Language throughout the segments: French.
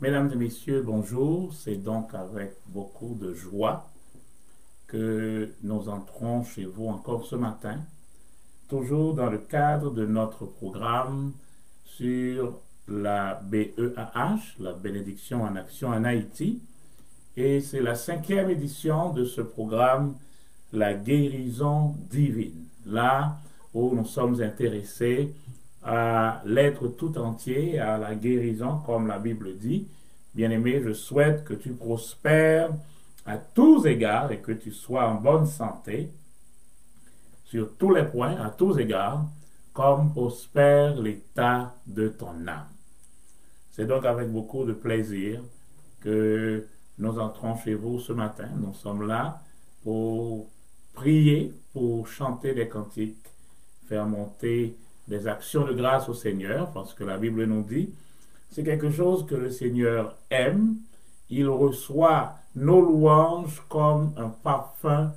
Mesdames et messieurs, bonjour. C'est donc avec beaucoup de joie que nous entrons chez vous encore ce matin, toujours dans le cadre de notre programme sur la BEAH, la bénédiction en action en Haïti. Et c'est la 5e édition de ce programme, la guérison divine. Là où nous sommes intéressés à l'être tout entier, à la guérison, comme la Bible dit. Bien-aimé, je souhaite que tu prospères à tous égards et que tu sois en bonne santé sur tous les points, à tous égards, comme prospère l'état de ton âme. C'est donc avec beaucoup de plaisir que nous entrons chez vous ce matin. Nous sommes là pour prier, pour chanter des cantiques, faire monter des actions de grâce au Seigneur, parce que la Bible nous dit, c'est quelque chose que le Seigneur aime. Il reçoit nos louanges comme un parfum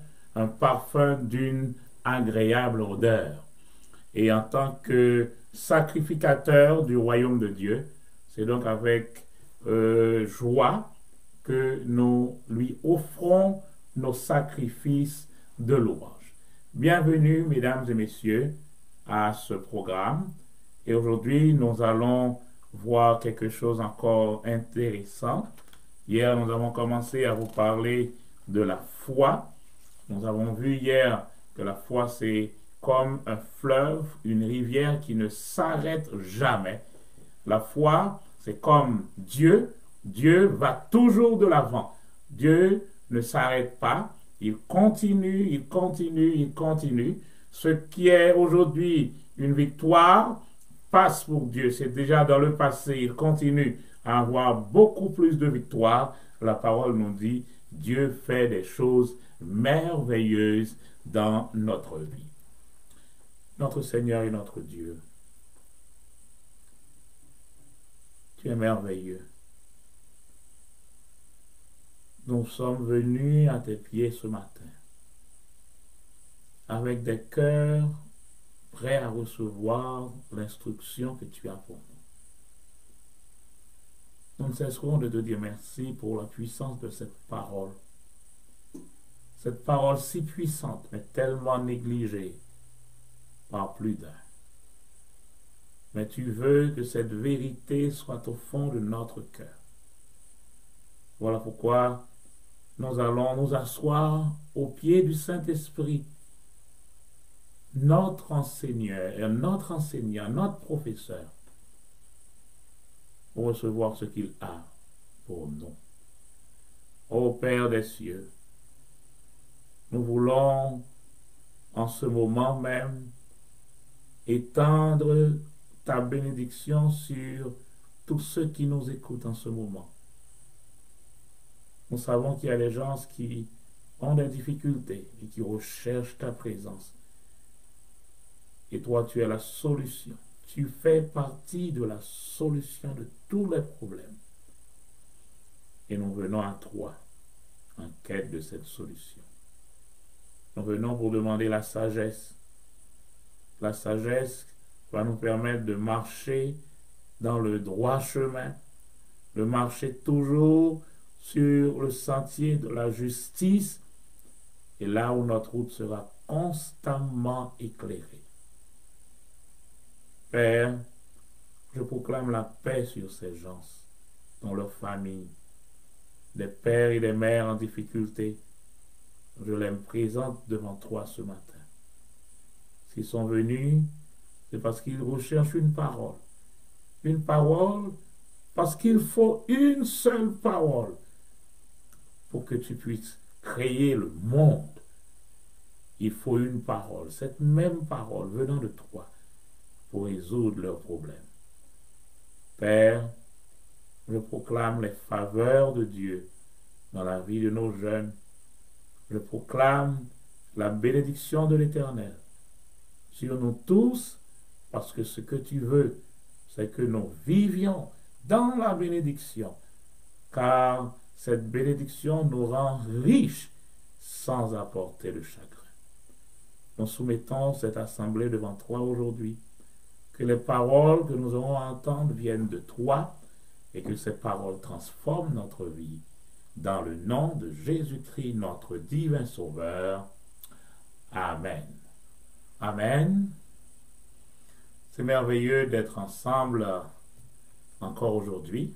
d'une agréable odeur. Et en tant que sacrificateur du royaume de Dieu, c'est donc avec joie que nous lui offrons nos sacrifices de louange. Bienvenue, mesdames et messieurs, à ce programme. Et aujourd'hui, nous allons voir quelque chose encore intéressant. Hier, nous avons commencé à vous parler de la foi. Nous avons vu hier que la foi, c'est comme un fleuve, une rivière qui ne s'arrête jamais. La foi, c'est comme Dieu. Dieu va toujours de l'avant. Dieu ne s'arrête pas. Il continue, il continue, il continue. Ce qui est aujourd'hui une victoire passe pour Dieu. C'est déjà dans le passé. Il continue à avoir beaucoup plus de victoires. La parole nous dit, Dieu fait des choses merveilleuses dans notre vie. Notre Seigneur et notre Dieu, tu es merveilleux. Nous sommes venus à tes pieds ce matin avec des cœurs prêts à recevoir l'instruction que tu as pour nous. Nous ne cesserons de te dire merci pour la puissance de cette parole. Cette parole si puissante, mais tellement négligée par plus d'un. Mais tu veux que cette vérité soit au fond de notre cœur. Voilà pourquoi nous allons nous asseoir au pied du Saint-Esprit, notre enseignant, notre professeur, pour recevoir ce qu'il a pour nous. Ô Père des cieux, nous voulons en ce moment même étendre ta bénédiction sur tous ceux qui nous écoutent en ce moment. Nous savons qu'il y a des gens qui ont des difficultés et qui recherchent ta présence. Et toi, tu es la solution. Tu fais partie de la solution de tous les problèmes. Et nous venons à toi en quête de cette solution. Nous venons pour demander la sagesse. La sagesse va nous permettre de marcher dans le droit chemin, de marcher toujours sur le sentier de la justice et là où notre route sera constamment éclairée. Père, je proclame la paix sur ces gens, dans leur famille, des pères et des mères en difficulté. Je les présente devant toi ce matin. S'ils sont venus, c'est parce qu'ils recherchent une parole. Une parole, parce qu'il faut une seule parole pour que tu puisses créer le monde. Il faut une parole, cette même parole venant de toi pour résoudre leurs problèmes. Père, je proclame les faveurs de Dieu dans la vie de nos jeunes. Je proclame la bénédiction de l'Éternel sur nous tous, parce que ce que tu veux, c'est que nous vivions dans la bénédiction, car cette bénédiction nous rend riches sans apporter de chagrin. Nous soumettons cette assemblée devant toi aujourd'hui, que les paroles que nous aurons à entendre viennent de toi et que ces paroles transforment notre vie. Dans le nom de Jésus-Christ, notre divin Sauveur. Amen. Amen. C'est merveilleux d'être ensemble encore aujourd'hui.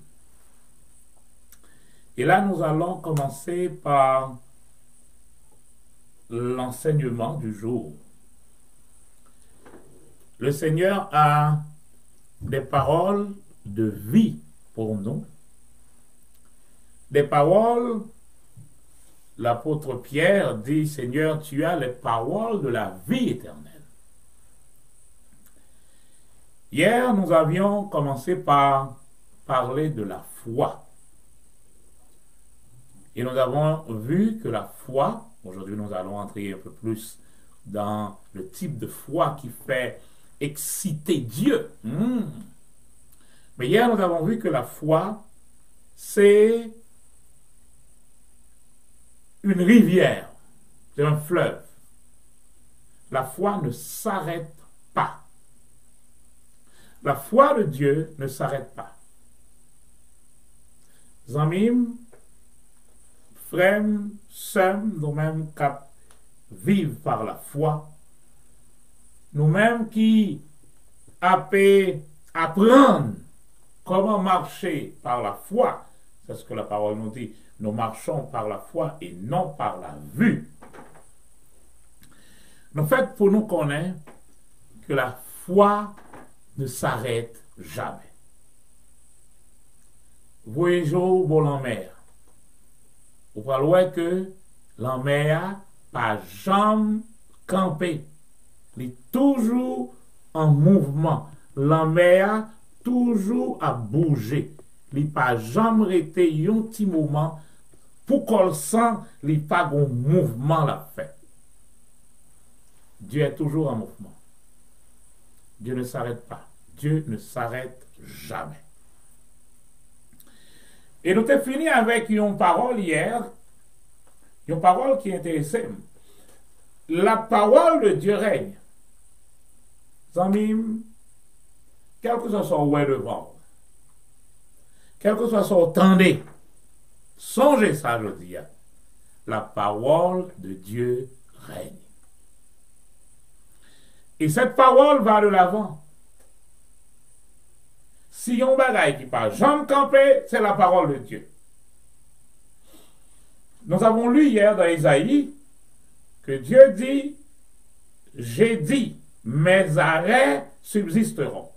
Et là, nous allons commencer par l'enseignement du jour. Le Seigneur a des paroles de vie pour nous. Des paroles, l'apôtre Pierre dit, Seigneur, tu as les paroles de la vie éternelle. Hier, nous avions commencé par parler de la foi. Et nous avons vu que la foi, aujourd'hui nous allons entrer un peu plus dans le type de foi qui fait exciter Dieu. Mais hier, nous avons vu que la foi, c'est une rivière, c'est un fleuve. La foi ne s'arrête pas. La foi de Dieu ne s'arrête pas. Zamim, frères, sœurs, nous-mêmes qui vivons par la foi, nous-mêmes qui apprendre comment marcher par la foi, c'est ce que la parole nous dit, nous marchons par la foi et non par la vue. En fait, pour nous connaître que la foi ne s'arrête jamais. Voyez-vous au en mer. Vous voyez que la mer pas jamais campé. Il est toujours en mouvement. La mer toujours à bouger. Il n'a pas jamais été un petit moment pour qu'on sent il n'y a pas de mouvement la fait. Dieu est toujours en mouvement. Dieu ne s'arrête pas. Dieu ne s'arrête jamais. Et nous avons fini avec une parole hier, une parole qui est intéressante. La parole de Dieu règne. Zamim, quel que soit son ouais devant, quel que soit son tendez, songez ça, je dis. La parole de Dieu règne. Et cette parole va de l'avant. Si yon bagaille qui pas jamais campé, c'est la parole de Dieu. Nous avons lu hier dans Isaïe que Dieu dit, j'ai dit, mes arrêts subsisteront.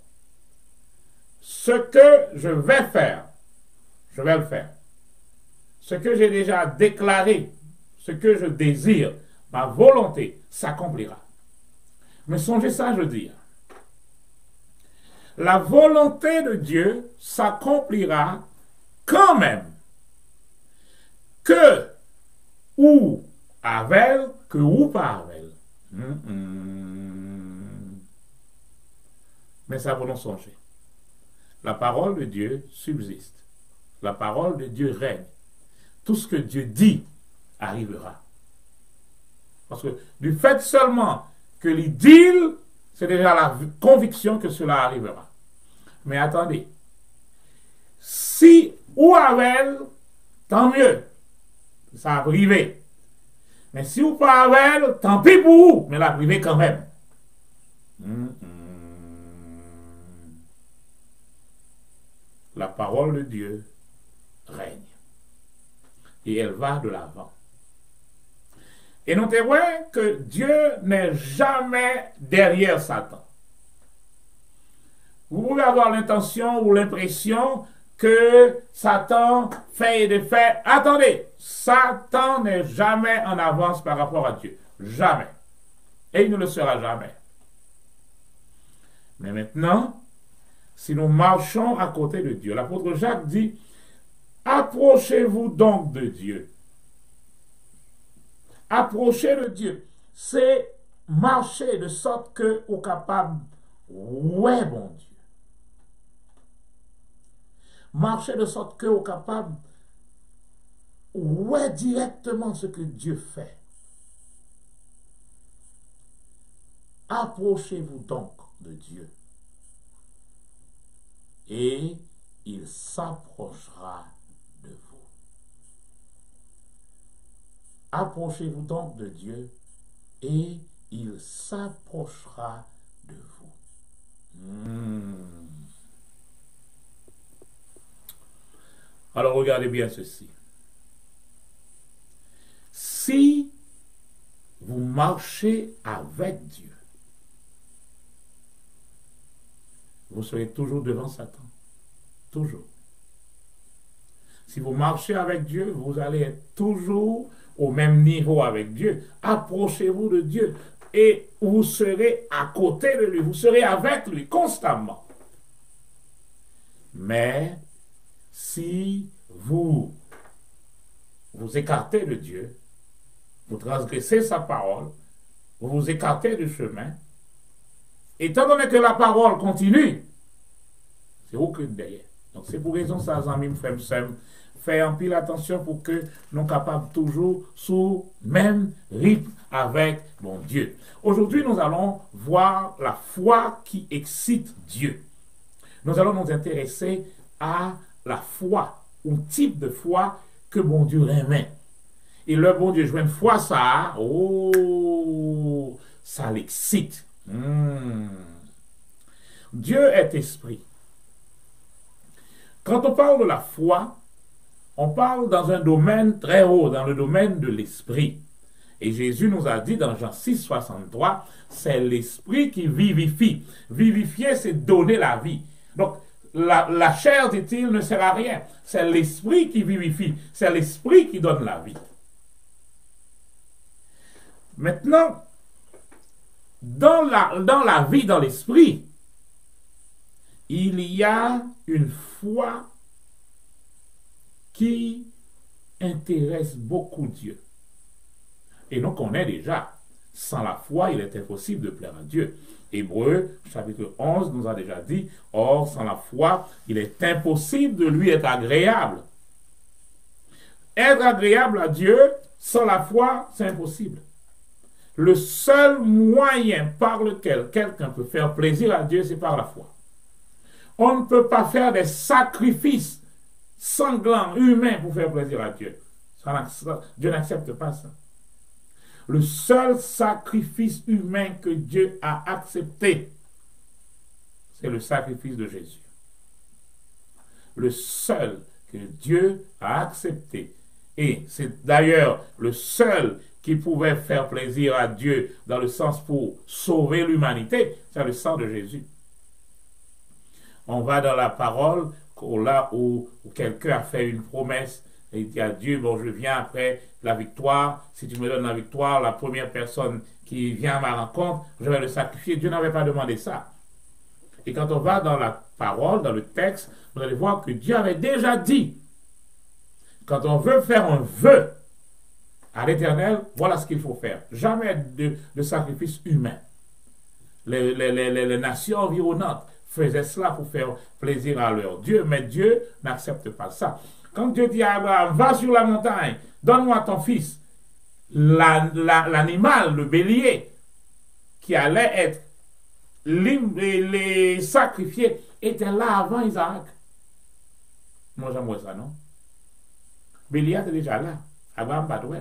Ce que je vais faire, je vais le faire. Ce que j'ai déjà déclaré, ce que je désire, ma volonté s'accomplira. Mais songez ça, je veux dire. La volonté de Dieu s'accomplira quand même. Que ou avec, que ou pas avec. Mais ça va nous songer. La parole de Dieu subsiste. La parole de Dieu règne. Tout ce que Dieu dit arrivera. Parce que du fait seulement que il dit, c'est déjà la conviction que cela arrivera. Mais attendez, si ou avec, tant mieux, ça va arriver. Mais si ou pas avec, tant pis pour vous, mais la arriver quand même. La parole de Dieu règne. Et elle va de l'avant. Et notez que Dieu n'est jamais derrière Satan. Vous pouvez avoir l'intention ou l'impression que Satan fait et défait. Attendez, Satan n'est jamais en avance par rapport à Dieu. Jamais. Et il ne le sera jamais. Mais maintenant, si nous marchons à côté de Dieu, l'apôtre Jacques dit, approchez-vous donc de Dieu. Approcher de Dieu, c'est marcher de sorte que vous êtes capable, ouais, bon Dieu. Marcher de sorte que vous êtes capable, ouais, directement ce que Dieu fait. Approchez-vous donc de Dieu. Et il s'approchera de vous. Approchez-vous donc de Dieu et il s'approchera de vous. Alors regardez bien ceci. Si vous marchez avec Dieu, vous serez toujours devant Satan. Toujours. Si vous marchez avec Dieu, vous allez être toujours au même niveau avec Dieu. Approchez-vous de Dieu et vous serez à côté de lui. Vous serez avec lui constamment. Mais si vous vous écartez de Dieu, vous transgressez sa parole, vous vous écartez du chemin, étant donné que la parole continue, c'est aucune derrière. Donc c'est pour raison ça, amis, frères, faire en pile attention pour que nous soyons capables toujours sous même rythme avec mon Dieu. Aujourd'hui, nous allons voir la foi qui excite Dieu. Nous allons nous intéresser à la foi, au type de foi que mon Dieu aimait. Et le bon Dieu joue une foi, ça, oh, ça l'excite. Dieu est esprit. Quand on parle de la foi, on parle dans un domaine très haut, dans le domaine de l'esprit. Et Jésus nous a dit dans Jean 6, 63, c'est l'esprit qui vivifie. Vivifier, c'est donner la vie. Donc, la chair, dit-il, ne sert à rien. C'est l'esprit qui vivifie. C'est l'esprit qui donne la vie. Maintenant, dans la vie, dans l'esprit, il y a une foi qui intéresse beaucoup Dieu. Et nous connaissons déjà, sans la foi, il est impossible de plaire à Dieu. Hébreux, chapitre 11, nous a déjà dit, or, sans la foi, il est impossible de lui être agréable. Être agréable à Dieu, sans la foi, c'est impossible. Le seul moyen par lequel quelqu'un peut faire plaisir à Dieu, c'est par la foi. On ne peut pas faire des sacrifices sanglants, humains, pour faire plaisir à Dieu. Dieu n'accepte pas ça. Le seul sacrifice humain que Dieu a accepté, c'est le sacrifice de Jésus. Le seul que Dieu a accepté. Et c'est d'ailleurs le seul qui pouvait faire plaisir à Dieu dans le sens pour sauver l'humanité, c'est le sang de Jésus. On va dans la parole, là où quelqu'un a fait une promesse, et il dit à Dieu, bon, je viens après la victoire, si tu me donnes la victoire, la première personne qui vient à ma rencontre, je vais le sacrifier. Dieu n'avait pas demandé ça. Et quand on va dans la parole, dans le texte, vous allez voir que Dieu avait déjà dit, quand on veut faire un vœu à l'Éternel, voilà ce qu'il faut faire. Jamais de sacrifice humain. Les nations environnantes faisaient cela pour faire plaisir à leur Dieu, mais Dieu n'accepte pas ça. Quand Dieu dit à Abraham, va sur la montagne, donne-moi ton fils, l'animal, le bélier, qui allait être les sacrifiés, était là avant Isaac. Moi, j'aimerais ça, non? Bélier était déjà là. Abraham pas doué.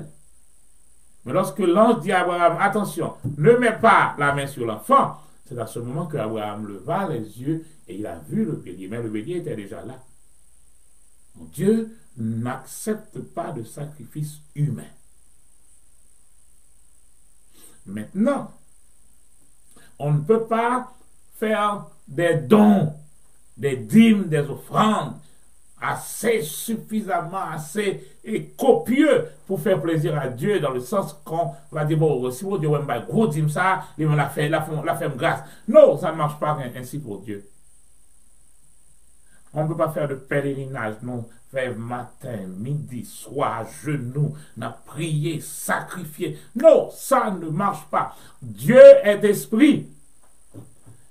Mais lorsque l'ange dit à Abraham, attention, ne mets pas la main sur l'enfant, c'est à ce moment que Abraham leva les yeux et il a vu le bélier. Mais le bélier était déjà là. Mon Dieu n'accepte pas de sacrifice humain. Maintenant, on ne peut pas faire des dons, des dîmes, des offrandes assez suffisamment, assez copieux pour faire plaisir à Dieu, dans le sens qu'on va dire, bon, si vous dites, gros dîme ça, il la fait grâce. Non, ça ne marche pas ainsi pour Dieu. On ne peut pas faire de pèlerinage, non, faire matin, midi, soir, genoux, prier, sacrifier. Non, ça ne marche pas. Dieu est esprit.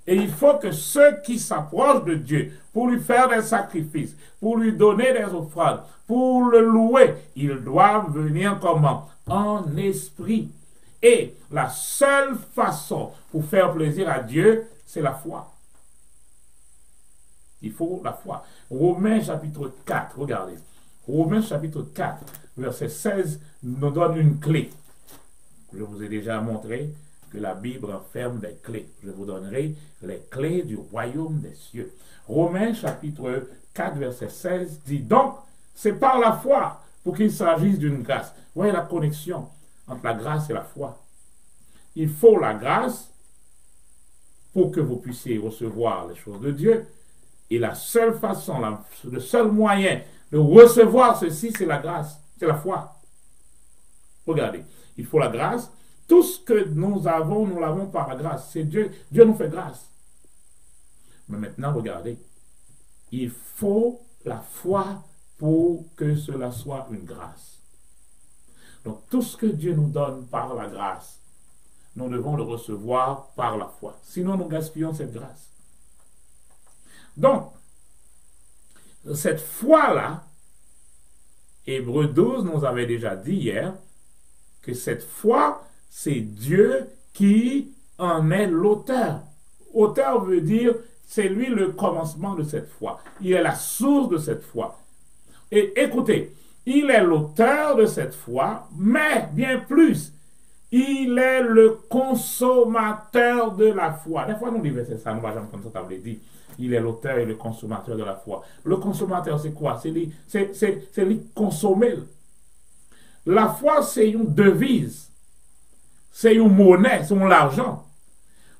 Et il faut que ceux qui s'approchent de Dieu pour lui faire des sacrifices, pour lui donner des offrandes, pour le louer, ils doivent venir comment? En esprit. Et la seule façon pour faire plaisir à Dieu, c'est la foi. Il faut la foi. Romains chapitre 4, regardez. Romains chapitre 4, verset 16, nous donne une clé. Je vous ai déjà montré que la Bible renferme des clés. Je vous donnerai les clés du royaume des cieux. Romains chapitre 4, verset 16 dit donc, c'est par la foi pour qu'il s'agisse d'une grâce. Vous voyez la connexion entre la grâce et la foi. Il faut la grâce pour que vous puissiez recevoir les choses de Dieu. Et la seule façon, le seul moyen de recevoir ceci, c'est la grâce, c'est la foi. Regardez, il faut la grâce. Tout ce que nous avons, nous l'avons par la grâce. C'est Dieu. Dieu nous fait grâce. Mais maintenant, regardez, il faut la foi pour que cela soit une grâce. Donc, tout ce que Dieu nous donne par la grâce, nous devons le recevoir par la foi. Sinon, nous gaspillons cette grâce. Donc, cette foi-là, Hébreux 12 nous avait déjà dit hier que cette foi, c'est Dieu qui en est l'auteur. Auteur veut dire, c'est lui le commencement de cette foi. Il est la source de cette foi. Et écoutez, il est l'auteur de cette foi, mais bien plus, il est le consommateur de la foi. Des fois, nous disons, c'est ça, nous va jamais comme ça, t'avais dit. Il est l'auteur et le consommateur de la foi. Le consommateur, c'est quoi? C'est lui consommer. La foi, c'est une devise. C'est une monnaie, c'est l'argent.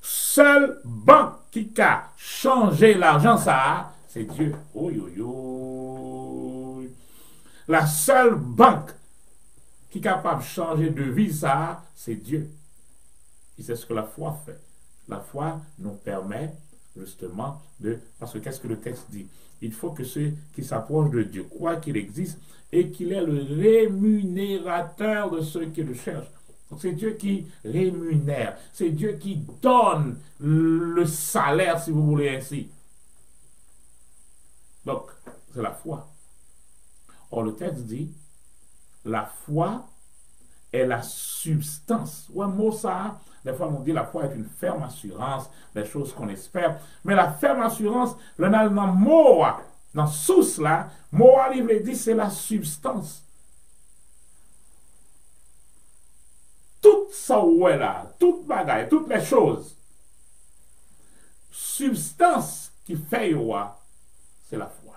Seule banque qui a changé l'argent, ça, c'est Dieu. La seule banque qui est capable de changer de devise, ça, c'est Dieu. Et c'est ce que la foi fait. La foi nous permet justement de... Parce que qu'est-ce que le texte dit? Il faut que ceux qui s'approchent de Dieu croient qu'il existe et qu'il est le rémunérateur de ceux qui le cherchent. C'est Dieu qui rémunère. C'est Dieu qui donne le salaire, si vous voulez ainsi. Donc, c'est la foi. Or, le texte dit, la foi est la substance. Ouais, mot ça, des fois on dit la foi est une ferme assurance des choses qu'on espère. Mais la ferme assurance, le mot, dans sous là, mot il dit c'est la substance. Tout ça ouais là, toute bagaille, toutes les choses, substance qui fait c'est la foi.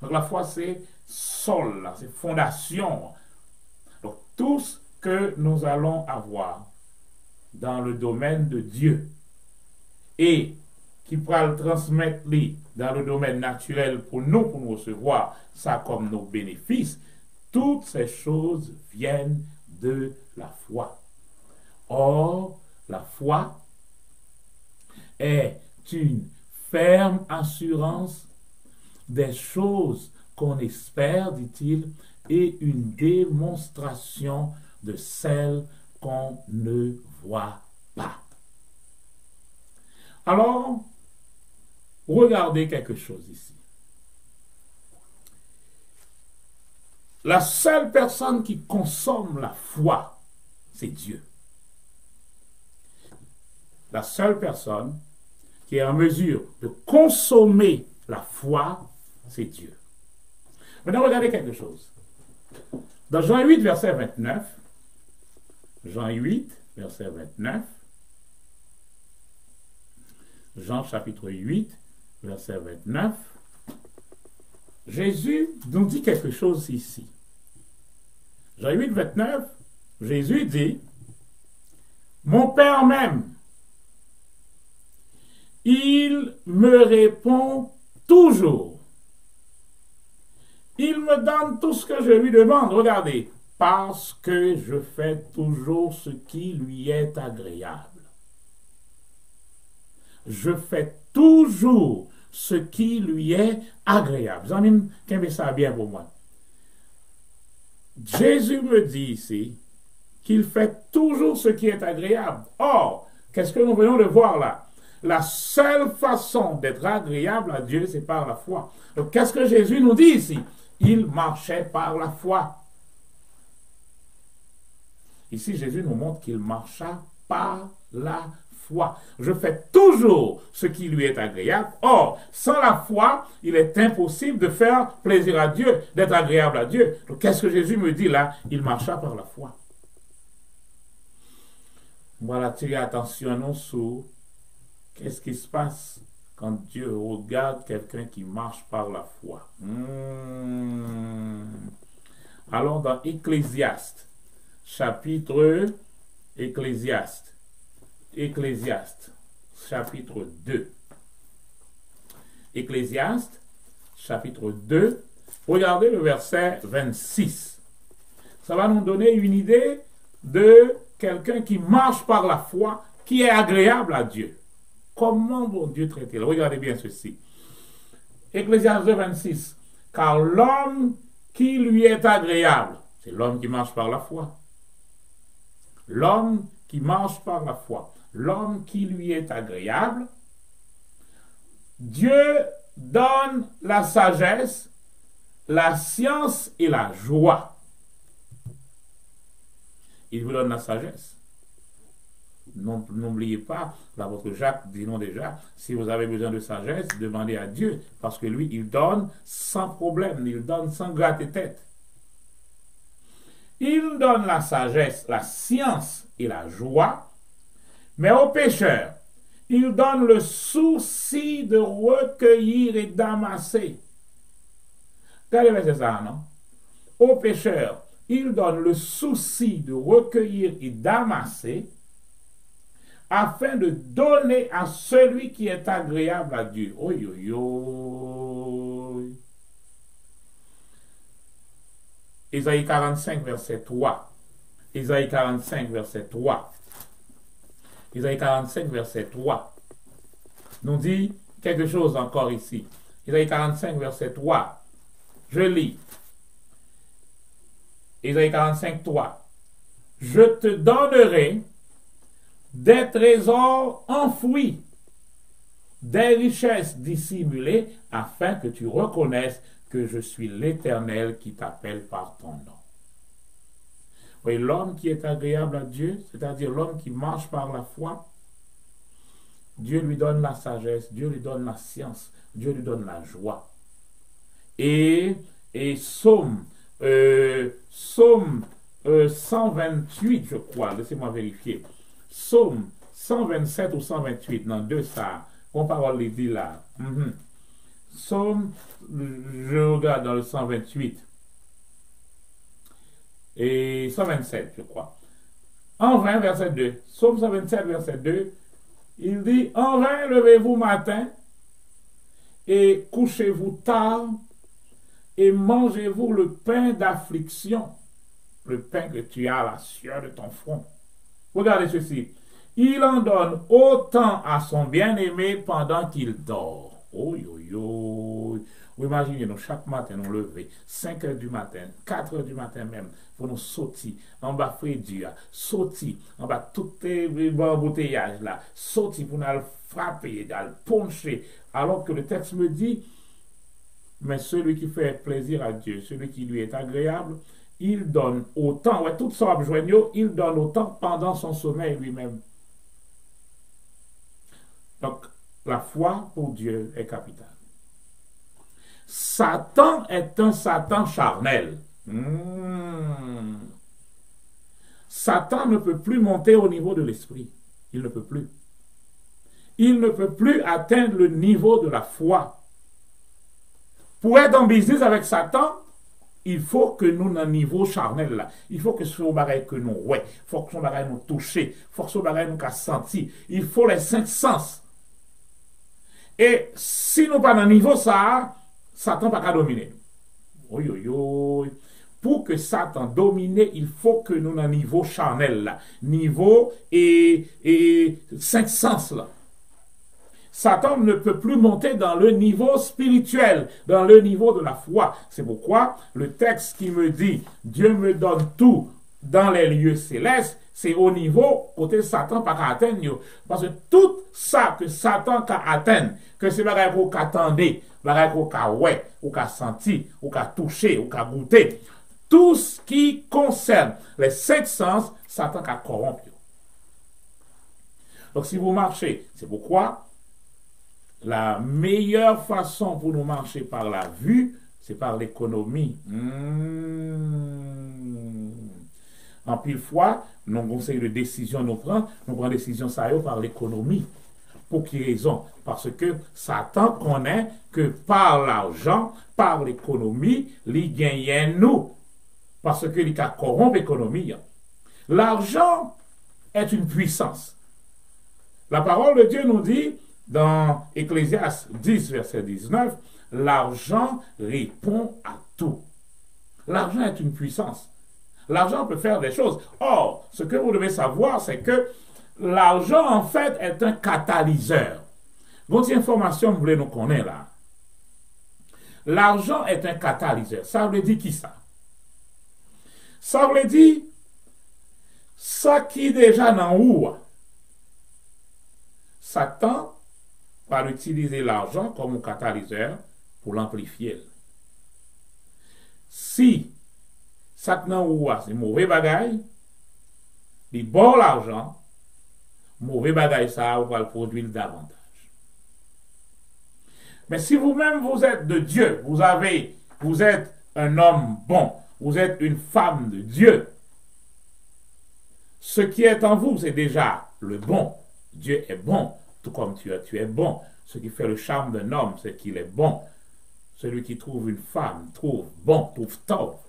Donc la foi c'est sol, c'est fondation. Donc tout ce que nous allons avoir dans le domaine de Dieu et qui pourra le transmettre dans le domaine naturel pour nous recevoir ça comme nos bénéfices, toutes ces choses viennent de la foi. Or, la foi est une ferme assurance des choses qu'on espère, dit-il, et une démonstration de celles qu'on ne voit pas. Alors, regardez quelque chose ici. La seule personne qui consomme la foi, c'est Dieu. La seule personne qui est en mesure de consommer la foi, c'est Dieu. Maintenant, regardez quelque chose. Dans Jean 8, verset 29, Jean 8, verset 29, Jean chapitre 8, verset 29, Jésus nous dit quelque chose ici. Jean 8, 29, Jésus dit, « Mon Père même, il me répond toujours. Il me donne tout ce que je lui demande. Regardez, parce que je fais toujours ce qui lui est agréable. Je fais toujours ce qui lui est agréable. Vous avez qu'un ça bien pour moi. Jésus me dit ici qu'il fait toujours ce qui est agréable. Or, qu'est-ce que nous venons de voir là? La seule façon d'être agréable à Dieu, c'est par la foi. Donc, qu'est-ce que Jésus nous dit ici? Il marchait par la foi. Ici, Jésus nous montre qu'il marcha par la foi. Je fais toujours ce qui lui est agréable. Or, sans la foi, il est impossible de faire plaisir à Dieu, d'être agréable à Dieu. Donc, qu'est-ce que Jésus me dit là? Il marcha par la foi. Voilà, attirer attention non sur qu'est-ce qui se passe quand Dieu regarde quelqu'un qui marche par la foi. Alors, dans Ecclésiaste, chapitre Ecclésiaste, chapitre 2. Ecclésiaste, chapitre 2, regardez le verset 26. Ça va nous donner une idée de quelqu'un qui marche par la foi, qui est agréable à Dieu. Comment bon Dieu traite-t-il? Regardez bien ceci. Ecclésiaste 2, 26. Car l'homme qui lui est agréable, c'est l'homme qui marche par la foi. L'homme qui marche par la foi, l'homme qui lui est agréable, Dieu donne la sagesse, la science et la joie. Il vous donne la sagesse. N'oubliez pas, l'apôtre Jacques dit non déjà, si vous avez besoin de sagesse, demandez à Dieu, parce que lui, il donne sans problème, il donne sans gratter tête. Il donne la sagesse, la science et la joie, mais aux pécheurs, il donne le souci de recueillir et d'amasser. Regardez, c'est ça, non? Aux pécheurs, il donne le souci de recueillir et d'amasser, afin de donner à celui qui est agréable à Dieu. Oh, yo, yo. Ésaïe 45, verset 3. Ésaïe 45, verset 3. Ésaïe 45, verset 3. Nous dit quelque chose encore ici. Ésaïe 45, verset 3. Je lis. Ésaïe 45, 3. Je te donnerai des trésors enfouis, des richesses dissimulées, afin que tu reconnaisses que je suis l'Éternel qui t'appelle par ton nom. Oui, l'homme qui est agréable à Dieu, c'est-à-dire l'homme qui marche par la foi, Dieu lui donne la sagesse, Dieu lui donne la science, Dieu lui donne la joie. Et Psaume 128, je crois, laissez-moi vérifier. Psaume 127 ou 128, dans deux ça, mon parole les dit là. Psaume, je regarde dans le 128 et 127, je crois. En vain, verset 2. Psaume 127, verset 2, il dit, en vain, levez-vous matin et couchez-vous tard et mangez-vous le pain d'affliction, le pain que tu as à la sueur de ton front. Regardez ceci. Il en donne autant à son bien-aimé pendant qu'il dort. Oh, yo, yo. Vous imaginez, nous, chaque matin, nous lever, 5 heures du matin, 4 heures du matin même, pour nous sauter en bas Frédéric, sauter en bas tout les embouteillages là, sauter pour nous frapper, nous poncher. Alors que le texte me dit, mais celui qui fait plaisir à Dieu, celui qui lui est agréable, il donne autant, ouais, tout ça il donne autant pendant son sommeil lui-même. Donc, la foi pour Dieu est capitale. Satan est un Satan charnel. Satan ne peut plus monter au niveau de l'esprit. Il ne peut plus. Il ne peut plus atteindre le niveau de la foi. Pour être en business avec Satan, il faut que nous, dans le niveau charnel, là, il faut que ce bagage que nous, ouais, il faut que ce bagage nous touche, il faut que ce bagage nous senti, il faut les 5 sens. Et si nous pas dans le niveau ça, Satan pas qu'à dominer. Oui, oui, oui. Pour que Satan domine, il faut que nous dans le niveau charnel, là, niveau et 5 sens là. Satan ne peut plus monter dans le niveau spirituel, dans le niveau de la foi. C'est pourquoi le texte qui me dit « Dieu me donne tout dans les lieux célestes », c'est au niveau côté Satan pas qu'à atteindre. Parce que tout ça que Satan qu'à atteindre, que c'est bagaille qu'on qu'attendait, bagaille qu'on qu'à ouais, ou qu'à senti, ou qu'à toucher, ou qu'à goûter, tout ce qui concerne les 5 sens, Satan qu'à corrompre. Donc si vous marchez, c'est pourquoi la meilleure façon pour nous marcher par la vue, c'est par l'économie. En pile fois, nos conseils de décision nous prenons décision ça par l'économie. Pour quelle raison? Parce que Satan connaît que par l'argent, par l'économie, il gagne nous. Parce que il a corrompu l'économie. L'argent est une puissance. La parole de Dieu nous dit dans Ecclésiaste 10, verset 19, l'argent répond à tout. L'argent est une puissance. L'argent peut faire des choses. Or, ce que vous devez savoir, c'est que l'argent, en fait, est un catalyseur. Votre information, vous voulez nous connaître là. L'argent est un catalyseur. Ça veut dire qui ça? Ça veut dire ça qui déjà dans où? Satan va utiliser l'argent comme un catalyseur pour l'amplifier. Si Satan ou c'est mauvais bagaille, il bon l'argent, mauvais bagaille ça va le produire davantage. Mais si vous-même vous êtes de Dieu, vous êtes un homme bon, vous êtes une femme de Dieu, ce qui est en vous, c'est déjà le bon. Dieu est bon, tout comme tu es bon. Ce qui fait le charme d'un homme, c'est qu'il est bon. Celui qui trouve une femme trouve bon, trouve tort.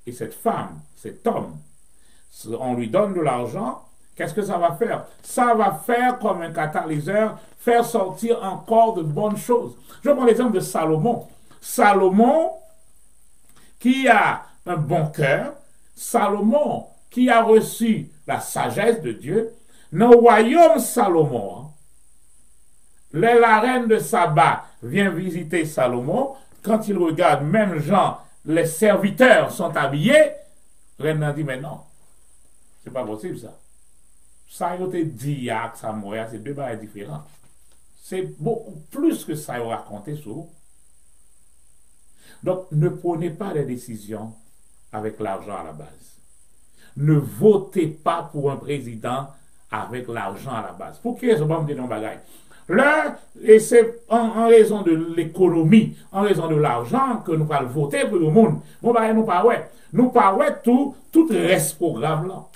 Et cette femme, cet homme, on lui donne de l'argent, qu'est-ce que ça va faire? Ça va faire comme un catalyseur, faire sortir encore de bonnes choses. Je prends l'exemple de Salomon. Salomon, qui a un bon cœur, Salomon, qui a reçu la sagesse de Dieu, dans le royaume Salomon, la reine de Saba vient visiter Salomon, quand il regarde, même Jean, les serviteurs sont habillés, la reine a dit, mais non, c'est pas possible ça. Ça a été dit à Samoa, c'est deux barres différents. C'est beaucoup plus que ça a raconté sur vous. Donc, ne prenez pas les décisions avec l'argent à la base. Ne votez pas pour un président avec l'argent à la base. Pour qui est-ce que vous me dites non bagaille? Là, et c'est en raison de l'économie, en raison de l'argent que nous allons voter pour le monde. Bon, bah, nous pas ouais. Nous pas ouais tout reste programme là.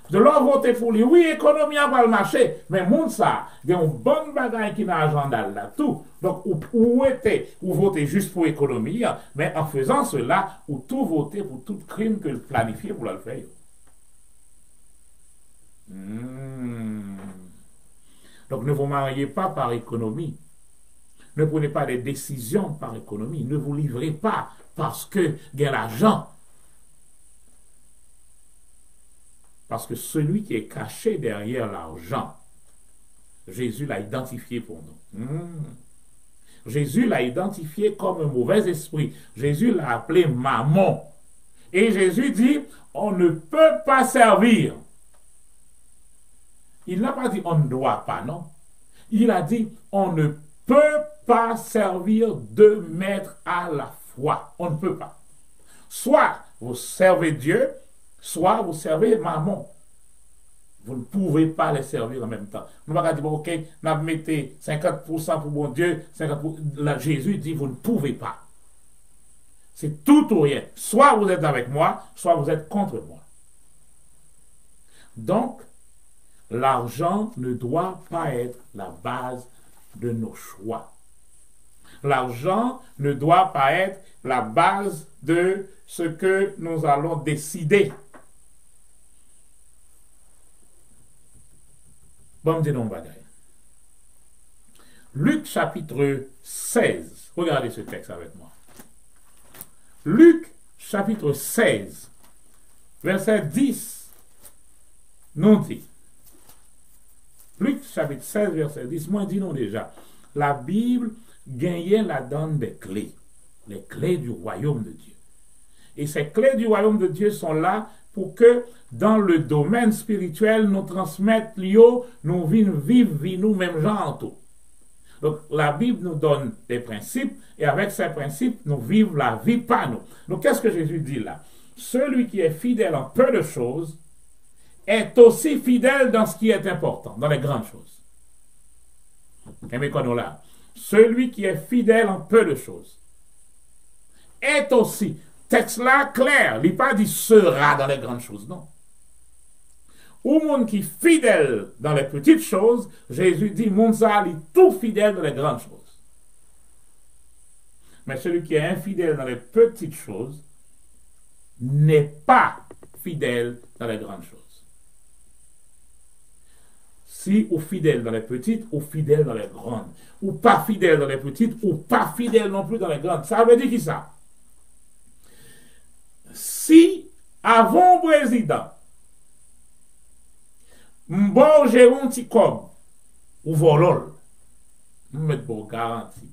De leur voter pour lui, oui, économie va le marché, mais monde ça, il y a une bonne bagaille qui n'a agenda là tout. Donc, ou votez juste pour économie, mais en faisant cela, ou tout voter pour tout crime que planifié pour le faire. Donc, ne vous mariez pas par économie. Ne prenez pas des décisions par économie. Ne vous livrez pas parce que il y a l'argent. Parce que celui qui est caché derrière l'argent, Jésus l'a identifié pour nous. Jésus l'a identifié comme un mauvais esprit. Jésus l'a appelé mammon. Et Jésus dit, on ne peut pas servir. Il n'a pas dit on ne doit pas, non. Il a dit on ne peut pas servir deux maîtres à la fois. On ne peut pas. Soit vous servez Dieu, soit vous servez mammon. Vous ne pouvez pas les servir en même temps. Nous ne pouvons pas dire, ok, nous mettons 50% pour bon Dieu, 50%. Là, Jésus dit, vous ne pouvez pas. C'est tout ou rien. Soit vous êtes avec moi, soit vous êtes contre moi. Donc, l'argent ne doit pas être la base de nos choix. L'argent ne doit pas être la base de ce que nous allons décider. Bon, dis donc, bagaille. Luc chapitre 16. Regardez ce texte avec moi. Luc chapitre 16, verset 10, nous dit. Luc chapitre 16, verset 10, moi dis nous déjà. La Bible gagnait la donne des clés. Les clés du royaume de Dieu. Et ces clés du royaume de Dieu sont là pour que dans le domaine spirituel, nous transmettent nous vivre nous-mêmes gens en tout. Donc la Bible nous donne des principes et avec ces principes, nous vivons la vie par nous. Donc qu'est-ce que Jésus dit là? Celui qui est fidèle en peu de choses est aussi fidèle dans ce qui est important, dans les grandes choses. Et là, celui qui est fidèle en peu de choses est aussi, texte là clair, il n'est pas dit sera dans les grandes choses, non. Ou monde qui est fidèle dans les petites choses, Jésus dit, monde ça, il est tout fidèle dans les grandes choses. Mais celui qui est infidèle dans les petites choses n'est pas fidèle dans les grandes choses. Si ou fidèle dans les petites, ou fidèle dans les grandes. Ou pas fidèle dans les petites, ou pas fidèle non plus dans les grandes. Ça veut dire qui ça? Si, avant président, m'bon géron ti comme, ou volol, m'met pour garantie.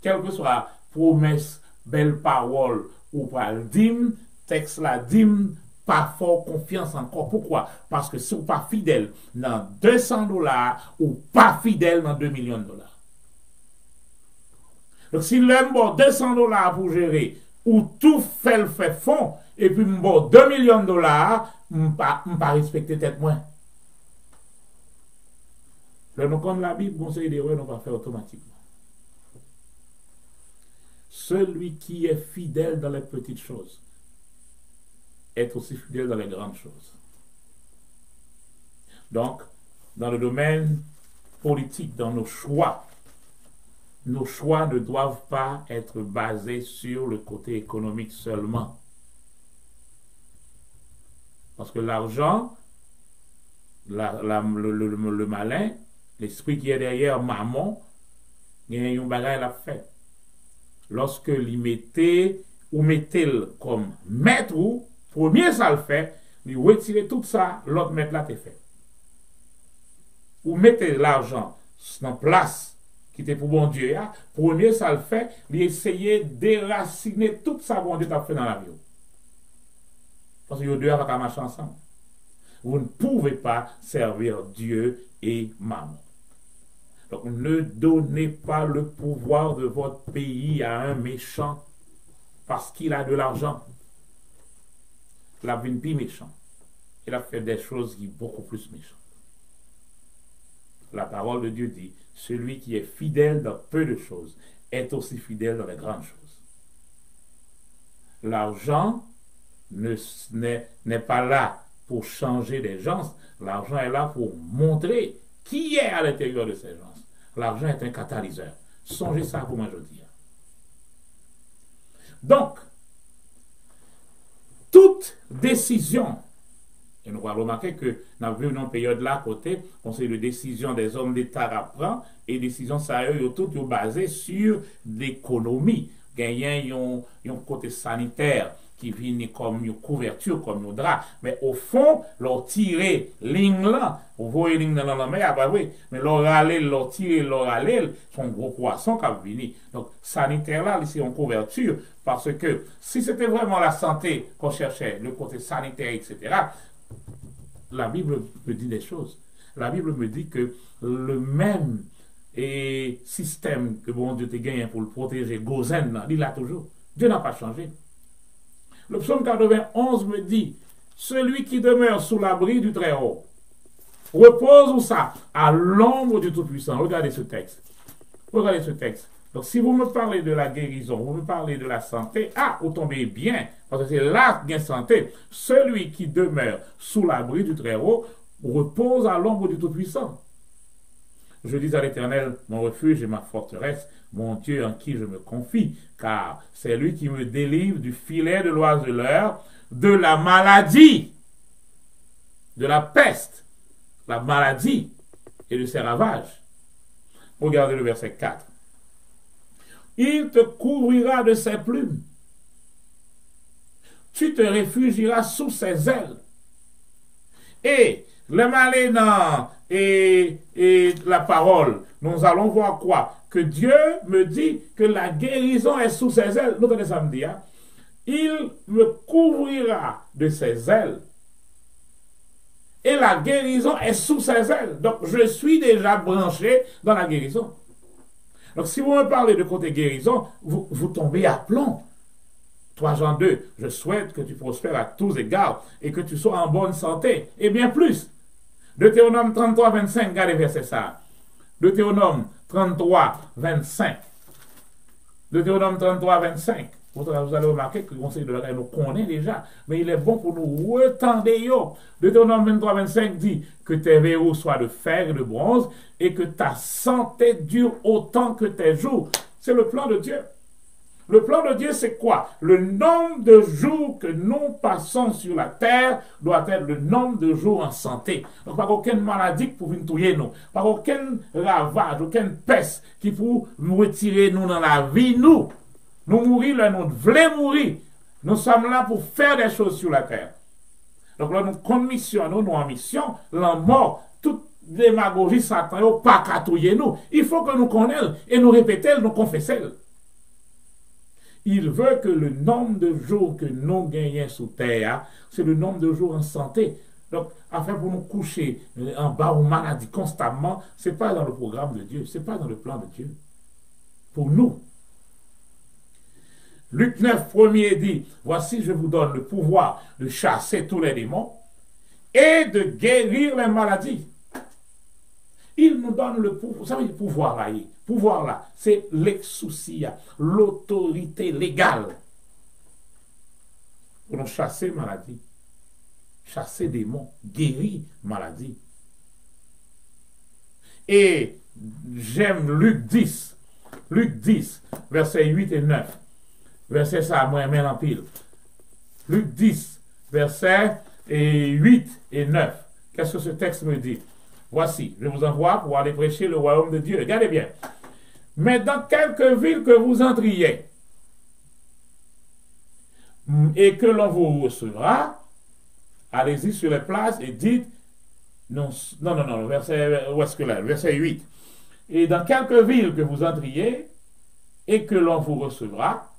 Quelle que soit promesse, belle parole, ou pral dim, texte la dim, pas fort confiance encore. Pourquoi? Parce que si vous pas fidèle dans $200 ou pas fidèle dans 2 millions de dollars. Donc si l'homme bon $200 pour gérer ou tout fait le fait fond et puis bon 2 millions de dollars, pas respecter tête moins. Le nous connaît la Bible, conseil des on va faire automatiquement. Celui qui est fidèle dans les petites choses est aussi fidèle dans les grandes choses. Donc, dans le domaine politique, dans nos choix ne doivent pas être basés sur le côté économique seulement. Parce que l'argent, le malin, l'esprit qui est derrière maman, il y a un bagage à faire. Lorsque il mettait comme maître ou premier ça le fait, il retire tout ça, l'autre mettre là t'es fait. Ou mettez l'argent en place qui était pour bon Dieu, premier ça le fait, il essayer de déraciner tout ça bon Dieu t'a fait dans la vie. Parce que vous deux avec marcher ensemble. Vous ne pouvez pas servir Dieu et maman. Donc ne donnez pas le pouvoir de votre pays à un méchant parce qu'il a de l'argent. Il a une plus méchant. Il a fait des choses qui sont beaucoup plus méchantes. La parole de Dieu dit, celui qui est fidèle dans peu de choses est aussi fidèle dans les grandes choses. L'argent n'est pas là pour changer des gens. L'argent est là pour montrer qui est à l'intérieur de ces gens. L'argent est un catalyseur. Songez ça pour moi, je dis. Donc, toute décision, et nous allons remarquer que nous avons vu une période là à côté, conseil de décision des hommes d'État apprend, et décision ça est tout basé sur l'économie. Gagner un côté sanitaire qui vient comme une couverture, comme un drap. Mais au fond, leur tirer ligne là, vous voyez ligne dans la mer, bah oui, mais leur aller, leur tirer, leur aller, son gros poisson qui a venu. Donc, sanitaire là, c'est une couverture, parce que si c'était vraiment la santé qu'on cherchait, le côté sanitaire, etc., la Bible me dit des choses. La Bible me dit que le même système que bon Dieu te gagne pour le protéger, Gozen, il l'a toujours. Dieu n'a pas changé. Le psaume 91 me dit, celui qui demeure sous l'abri du Très-Haut repose où ça? À l'ombre du Tout-Puissant. Regardez ce texte. Regardez ce texte. Donc, si vous me parlez de la guérison, vous me parlez de la santé, vous tombez bien, parce que c'est là qu'il y a santé. Celui qui demeure sous l'abri du Très-Haut repose à l'ombre du Tout-Puissant. Je dis à l'Éternel, mon refuge et ma forteresse, mon Dieu en qui je me confie, car c'est lui qui me délivre du filet de l'oiseleur, de la maladie, de la peste, la maladie et de ses ravages. Regardez le verset 4. Il te couvrira de ses plumes. Tu te réfugieras sous ses ailes. Et le malin et la parole, nous allons voir quoi? Que Dieu me dit que la guérison est sous ses ailes. Nous ça me dit, hein? Il me couvrira de ses ailes. Et la guérison est sous ses ailes. Donc, je suis déjà branché dans la guérison. Donc, si vous me parlez de côté guérison, vous tombez à plomb. 3 Jean 2, je souhaite que tu prospères à tous égards et que tu sois en bonne santé, et bien plus. Deutéronome 33, 25, regardez verset ça. Deutéronome 33, 25. Deutéronome 33, 25. Vous allez remarquer que le conseil de la nous connaît déjà, mais il est bon pour nous retendre. Deutéronome 23, 25 dit que tes verrous soient de fer et de bronze et que ta santé dure autant que tes jours. C'est le plan de Dieu. Le plan de Dieu, c'est quoi? Le nombre de jours que nous passons sur la terre doit être le nombre de jours en santé. Donc, pas aucune maladie qui peut nous tuer, nous. Pas aucun ravage, aucune peste qui peut nous retirer, nous, dans la vie, nous. Nous mourir là, nous voulons mourir. Nous sommes là pour faire des choses sur la terre. Donc, là, nous, comme mission, nous en mission, la mort, toute démagogie, Satan, pas qu'à tuer nous. Il faut que nous connaissions et nous répétions, nous confessions. Il veut que le nombre de jours que nous gagnons sous terre, c'est le nombre de jours en santé. Donc, afin pour nous coucher en bas ou maladie constamment, ce n'est pas dans le programme de Dieu, ce n'est pas dans le plan de Dieu. Pour nous. Luc 9, premier dit, voici je vous donne le pouvoir de chasser tous les démons et de guérir les maladies. Il nous donne le pouvoir. Vous savez, le pouvoir là, pouvoir là, c'est l'exousia, l'autorité légale pour nous chasser maladie, chasser démons, guérir maladie. Et j'aime Luc 10, versets 8 et 9. Verset ça, moi, même en pile. Luc 10, versets 8 et 9. Qu'est-ce que ce texte me dit? Voici, je vous envoie pour aller prêcher le royaume de Dieu. Regardez bien. Mais dans quelque ville que vous entriez et que l'on vous recevra, allez-y sur les places et dites, non, verset, où est-ce que là? Verset 8. Et dans quelque ville que vous entriez et que l'on vous recevra,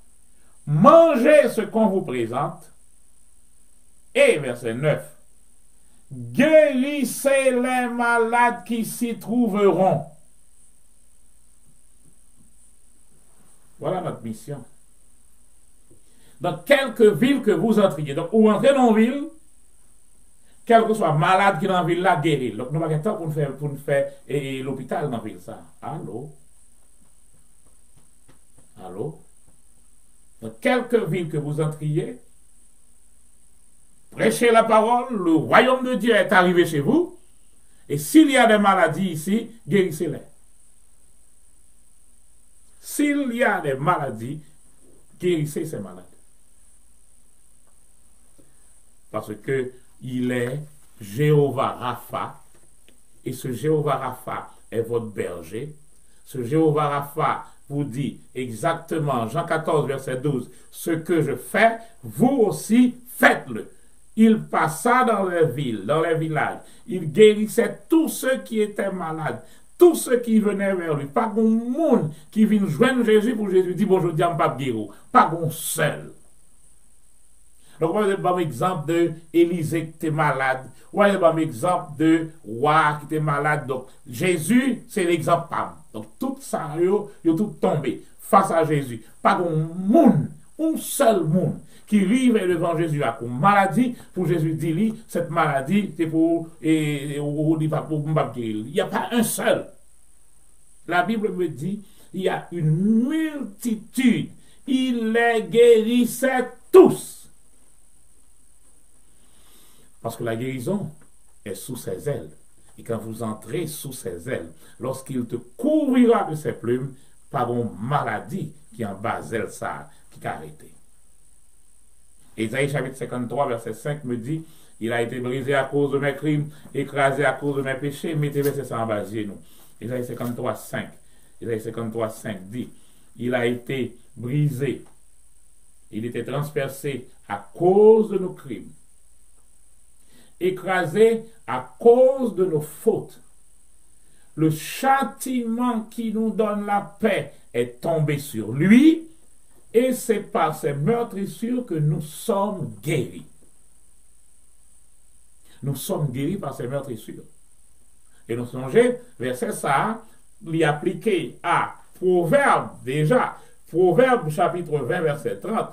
mangez ce qu'on vous présente. Et verset 9. Guérissez les malades qui s'y trouveront. Voilà notre mission. Dans quelque ville que vous entriez. Donc, vous entrez dans une ville, quel que soit malade qui est dans la ville là, guérir. Donc, nous n'avons pas de temps pour nous faire l'hôpital dans la ville. Ça. Allô? Allô? Dans quelque ville que vous entriez, prêchez la parole, le royaume de Dieu est arrivé chez vous, et s'il y a des maladies ici, guérissez-les. S'il y a des maladies, guérissez ces malades. Parce que il est Jéhovah Rapha, et ce Jéhovah Rapha est votre berger. Ce Jéhovah Rapha vous dit exactement, Jean 14, verset 12, ce que je fais, vous aussi faites-le. Il passa dans les villes, dans les villages. Il guérissait tous ceux qui étaient malades, tous ceux qui venaient vers lui. Pas de monde qui vient joindre Jésus pour Jésus dit bonjour, diam pas guéro. Pas de seul. Donc, on va un exemple de Élisée qui était malade. On va un exemple de roi qui était malade. Donc, Jésus, c'est l'exemple. Donc, tout ça, ils ont tout tombé face à Jésus. Pas de monde, un seul monde qui arrive devant Jésus avec une maladie, pour Jésus dire, cette maladie, c'est pour, il n'y a pas un seul. La Bible me dit, il y a une multitude. Il les guérissait tous. Parce que la guérison est sous ses ailes. Et quand vous entrez sous ses ailes, lorsqu'il te couvrira de ses plumes, par une maladie qui en bas elle ça, qui t'a arrêté. Ésaïe chapitre 53, verset 5 me dit, il a été brisé à cause de mes crimes, écrasé à cause de mes péchés, mettez verset ça en bas, nous. Ésaïe 53, 5. Ésaïe 53, 5 dit, il a été brisé, il était transpercé à cause de nos crimes, écrasé à cause de nos fautes. Le châtiment qui nous donne la paix est tombé sur lui, et c'est par ces meurtrissures que nous sommes guéris. Nous sommes guéris par ces meurtrissures. Et nous songez, verset ça, l'y appliqué à Proverbe déjà, Proverbe chapitre 20, verset 30.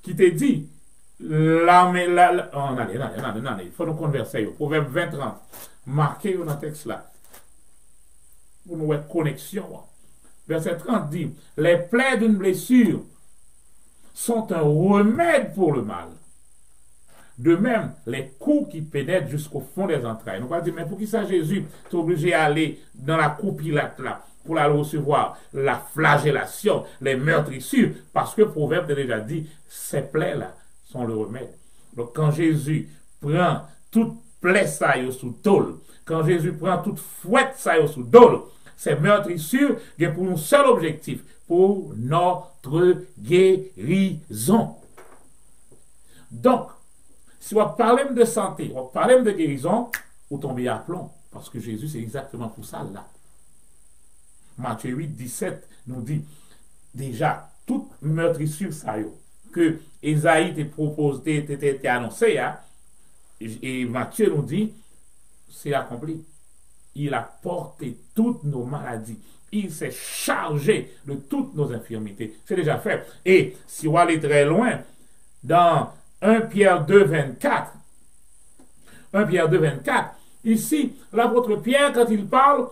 qui te dit, il faut nous converser. Proverbe 20-30, marqué dans le texte là, pour nous être connexion. Verset 30 dit, les plaies d'une blessure sont un remède pour le mal. De même, les coups qui pénètrent jusqu'au fond des entrailles. Nous va dire, mais pour qui ça Jésus, tu es obligé d'aller dans la coupilate là, pour aller recevoir la flagellation, les meurtrissures, parce que le Proverbe a déjà dit, ces plaies-là sont le remède. Donc quand Jésus prend toute plaie ça sous tôle, quand Jésus prend toute fouette ça sous tôle, ces meurtrissures, il y a pour un seul objectif, pour notre guérison. Donc, si on parle de santé, on parle de guérison, on tombe à plomb, parce que Jésus, c'est exactement pour ça là. Matthieu 8, 17 nous dit déjà toute meurtrissure ça que Esaïe t'a proposé, t'a annoncé, hein, et Matthieu nous dit c'est accompli. Il a porté toutes nos maladies. Il s'est chargé de toutes nos infirmités. C'est déjà fait. Et si on va aller très loin, dans 1 Pierre 2, 24, 1 Pierre 2, 24, ici, l'apôtre Pierre, quand il parle,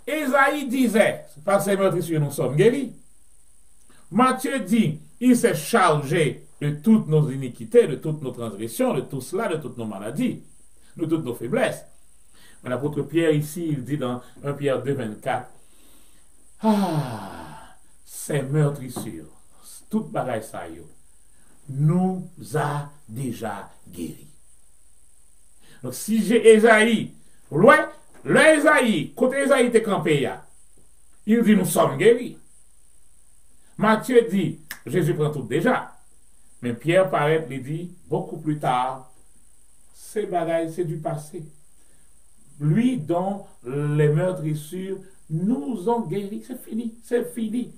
Esaïe disait, par ses meurtrissures, nous sommes guéris. Matthieu dit, il s'est chargé de toutes nos iniquités, de toutes nos transgressions, de tout cela, de toutes nos maladies, de toutes nos faiblesses. Mais l'apôtre Pierre, ici, il dit dans 1 Pierre 2, 24, ces meurtrissures, toute bagaille ça, nous a déjà guéris. Donc, si j'ai Esaïe, loin, le Esaïe, côté Esaïe était campé, il dit nous sommes guéris. Matthieu dit, Jésus prend tout déjà. Mais Pierre paraît, il dit, beaucoup plus tard, ces bagailles, c'est du passé. Lui dont les meurtrissures nous ont guéris. C'est fini, c'est fini.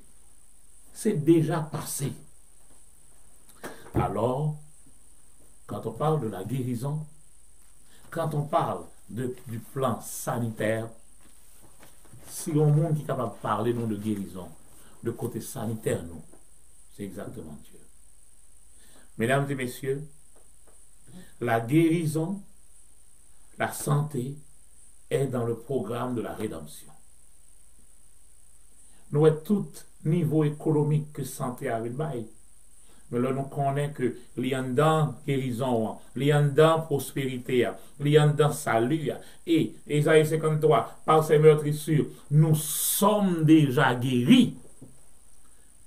C'est déjà passé. Alors, quand on parle de la guérison, quand on parle du plan sanitaire, si on monde qui est capable de parler non de guérison, de côté sanitaire, non, c'est exactement Dieu. Mesdames et messieurs, la guérison, la santé est dans le programme de la rédemption. Nous avons tout niveau économique que santé a bail. Mais là, nous connaissons que il y a dans guérison, il y a dans prospérité, il y a dans salut. Et Ésaïe 53, par ses meurtrissures, nous sommes déjà guéris.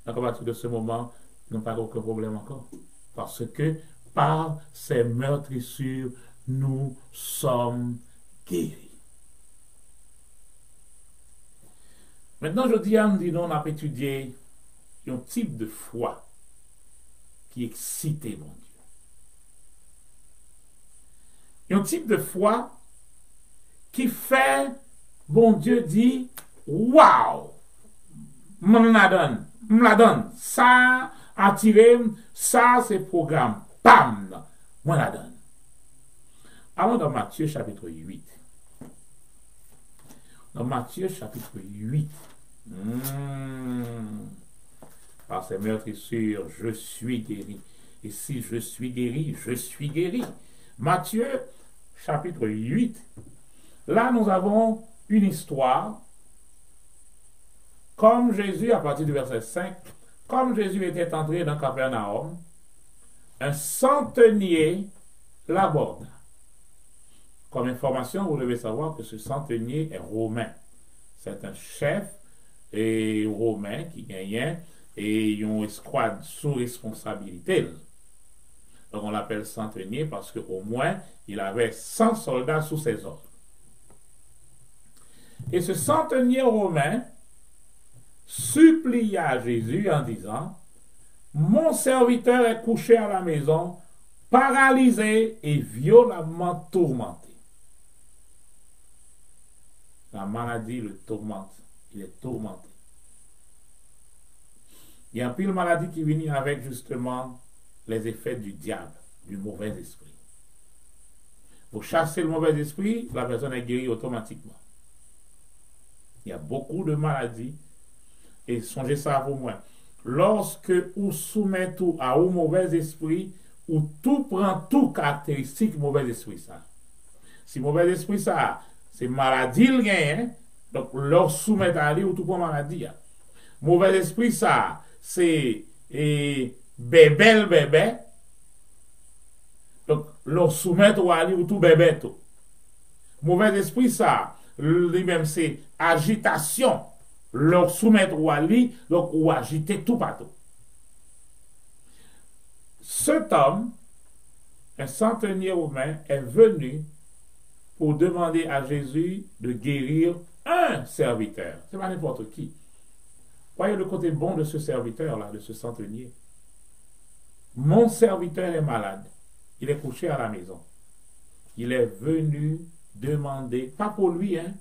Donc, à partir de ce moment, nous n'avons pas aucun problème encore. Parce que par ses meurtrissures, nous sommes guéris. Maintenant, je dis à nous, on a étudié un type de foi qui excite mon Dieu. Un type de foi qui fait, bon Dieu dit, waouh, me la donne, ça attiré, ça c'est programme, bam, me la donne. Allons dans Matthieu chapitre 8. Dans Matthieu chapitre 8. Par ces meurtrissures, je suis guéri. Et si je suis guéri, je suis guéri. Matthieu, chapitre 8. Là, nous avons une histoire. Comme Jésus, à partir du verset 5, comme Jésus était entré dans Capernaum, un centenier l'aborda. Comme information, vous devez savoir que ce centenier est romain. C'est un chef romain qui gagnait et une escouade sous responsabilité. Donc on l'appelle centenier parce qu'au moins il avait 100 soldats sous ses ordres. Et ce centenier romain supplia Jésus en disant, mon serviteur est couché à la maison, paralysé et violemment tourmenté. La maladie le tourmente. Il est tourmenté. Il y a un pile maladie qui vient avec justement les effets du diable, du mauvais esprit. Vous chassez le mauvais esprit, la personne est guérie automatiquement. Il y a beaucoup de maladies, et songez ça pour moi. lorsque vous soumettez tout à un mauvais esprit, ou tout prend tout caractéristique mauvais esprit ça. Si mauvais esprit ça, c'est maladie le gain, donc leur soumettre à lui ou tout prend maladie. Mauvais esprit ça, c'est bébé, donc leur soumettre à lui ou tout bébé tout. Mauvais esprit ça, lui-même c'est agitation, leur soumettre à lui, donc ou agiter tout partout. Cet homme, un centenier romain, est venu pour demander à Jésus de guérir un serviteur. Ce n'est pas n'importe qui. Voyez le côté bon de ce serviteur-là, de ce centenier. Mon serviteur est malade. Il est couché à la maison. Il est venu demander, pas pour lui, hein.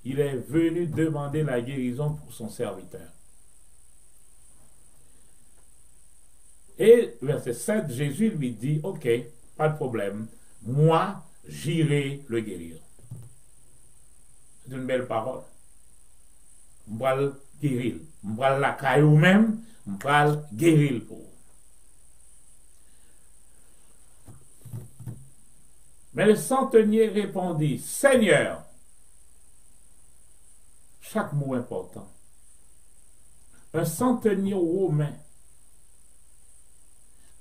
Il est venu demander la guérison pour son serviteur. Et verset 7, Jésus lui dit, ok, pas de problème, moi, j'irai le guérir. C'est une belle parole. Je vais le guérir. Je vais la caillou même, je vais le guérir pour. Mais le centenier répondit, Seigneur, chaque mot important. Un centenier romain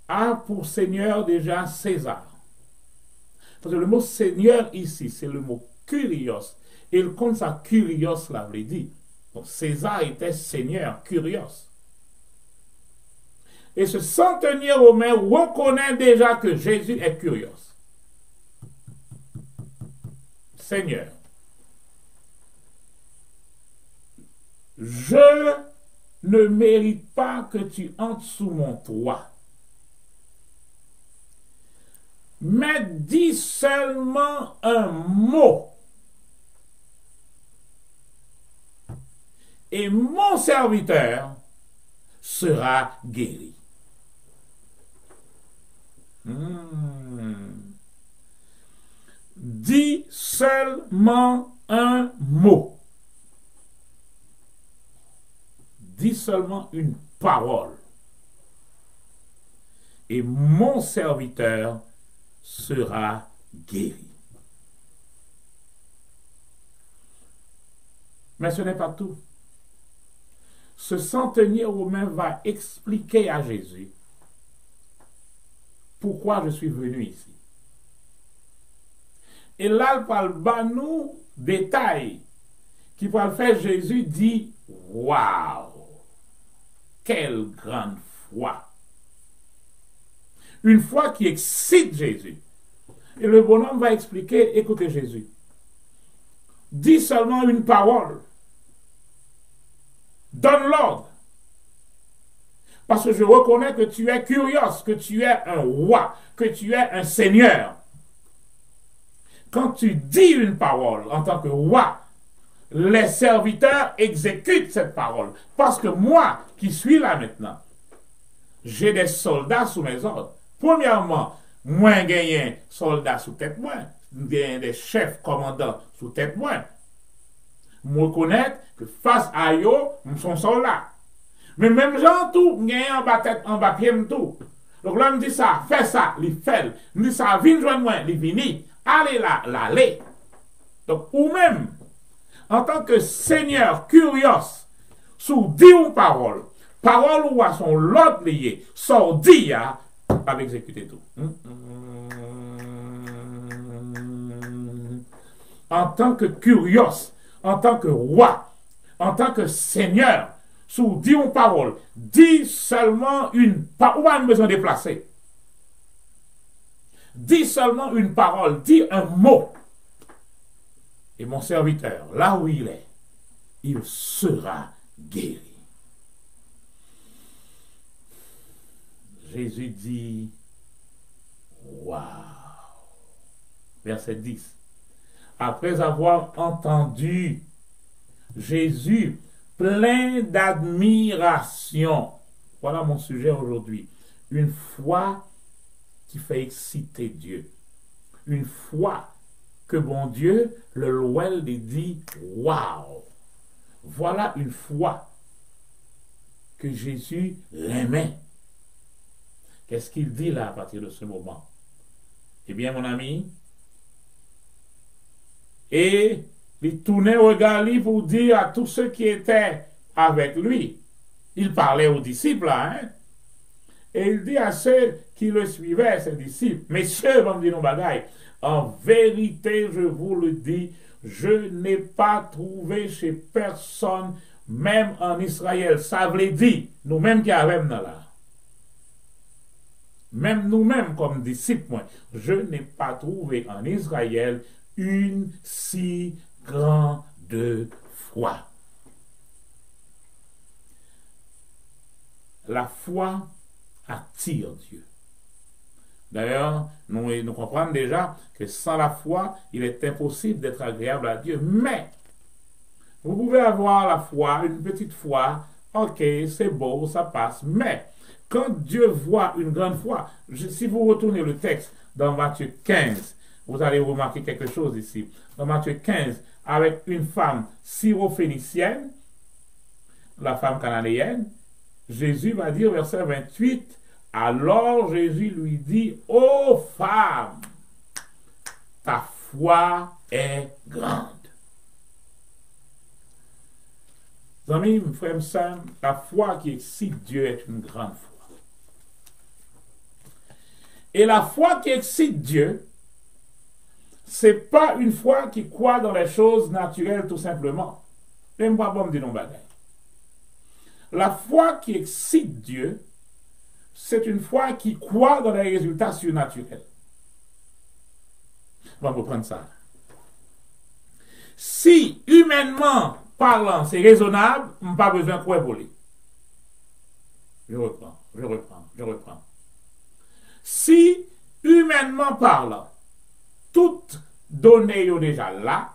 a pour Seigneur déjà César. Parce que le mot Seigneur ici, c'est le mot Kyrios. Et le compte ça, Kyrios l'avait dit. Donc César était Seigneur, Kyrios. Et ce centenier romain reconnaît déjà que Jésus est Kyrios. Seigneur, je ne mérite pas que tu entres sous mon toit. Mais dis seulement un mot. Et mon serviteur sera guéri. Dis seulement un mot. Dis seulement une parole. Et mon serviteur sera guéri. Mais ce n'est pas tout. Ce centenier romain va expliquer à Jésus pourquoi je suis venu ici. Et là, il parle nous détails qui va faire Jésus dit waouh, quelle grande foi. Une foi qui excite Jésus. Et le bonhomme va expliquer, écoutez Jésus, dis seulement une parole. Donne l'ordre. Parce que je reconnais que tu es curieux, que tu es un roi, que tu es un seigneur. Quand tu dis une parole en tant que roi, les serviteurs exécutent cette parole. Parce que moi, qui suis là maintenant, j'ai des soldats sous mes ordres. Premièrement, moi, j'ai un soldat sous tête moi. J'ai des chefs commandants sous tête moi. Je reconnais que face à eux, nous sommes soldats. Mais même gens tout, j'ai en bas tête, en bas pied, tout. Donc là, me dit ça, fais ça, il fait. Me dit ça, viens joindre moi, il vini. Allez là, l'allez. Donc, ou même, en tant que Seigneur curieux, sous 10 paroles, parole ou à son l'autre lié, sort dit, avec exécuter tout. En tant que curieux, en tant que roi, en tant que Seigneur, sous 10 paroles, dis seulement une parole, ou pas besoin de déplacer. Dis seulement une parole, dis un mot. Et mon serviteur, là où il est, il sera guéri. Jésus dit, waouh. Verset 10. Après avoir entendu Jésus plein d'admiration, voilà mon sujet aujourd'hui, une foi qui fait exciter Dieu. Une foi que bon Dieu, le loin lui dit, waouh, voilà une foi que Jésus l'aimait. Qu'est-ce qu'il dit là à partir de ce moment? Eh bien, mon ami, et il tournait au regard pour dire à tous ceux qui étaient avec lui, il parlait aux disciples, là, hein? Et il dit à ceux qui le suivaient, ses disciples, messieurs, vont me dire nos bagailles, en vérité, je vous le dis, je n'ai pas trouvé chez personne, même en Israël, ça veut dire, nous-mêmes qui avons là, même nous-mêmes comme disciples, moi, je n'ai pas trouvé en Israël une si grande foi. La foi attire Dieu. D'ailleurs, nous comprenons déjà que sans la foi, il est impossible d'être agréable à Dieu. Mais, vous pouvez avoir la foi, une petite foi, ok, c'est beau, ça passe. Mais, quand Dieu voit une grande foi, si vous retournez le texte dans Matthieu 15, vous allez remarquer quelque chose ici. Dans Matthieu 15, avec une femme syrophénicienne, la femme cananéenne, Jésus va dire, verset 28, alors Jésus lui dit, ô femme, ta foi est grande. Amis, frères et sœurs, la foi qui excite Dieu est une grande foi. Et la foi qui excite Dieu, c'est pas une foi qui croit dans les choses naturelles tout simplement. Même pas bon me dire non bagaille. La foi qui excite Dieu, c'est une foi qui croit dans les résultats surnaturels. On va reprendre ça. Si, humainement parlant, c'est raisonnable, on n'a pas besoin de croire pour lui. Je reprends. Si, humainement parlant, toute donnée est déjà là,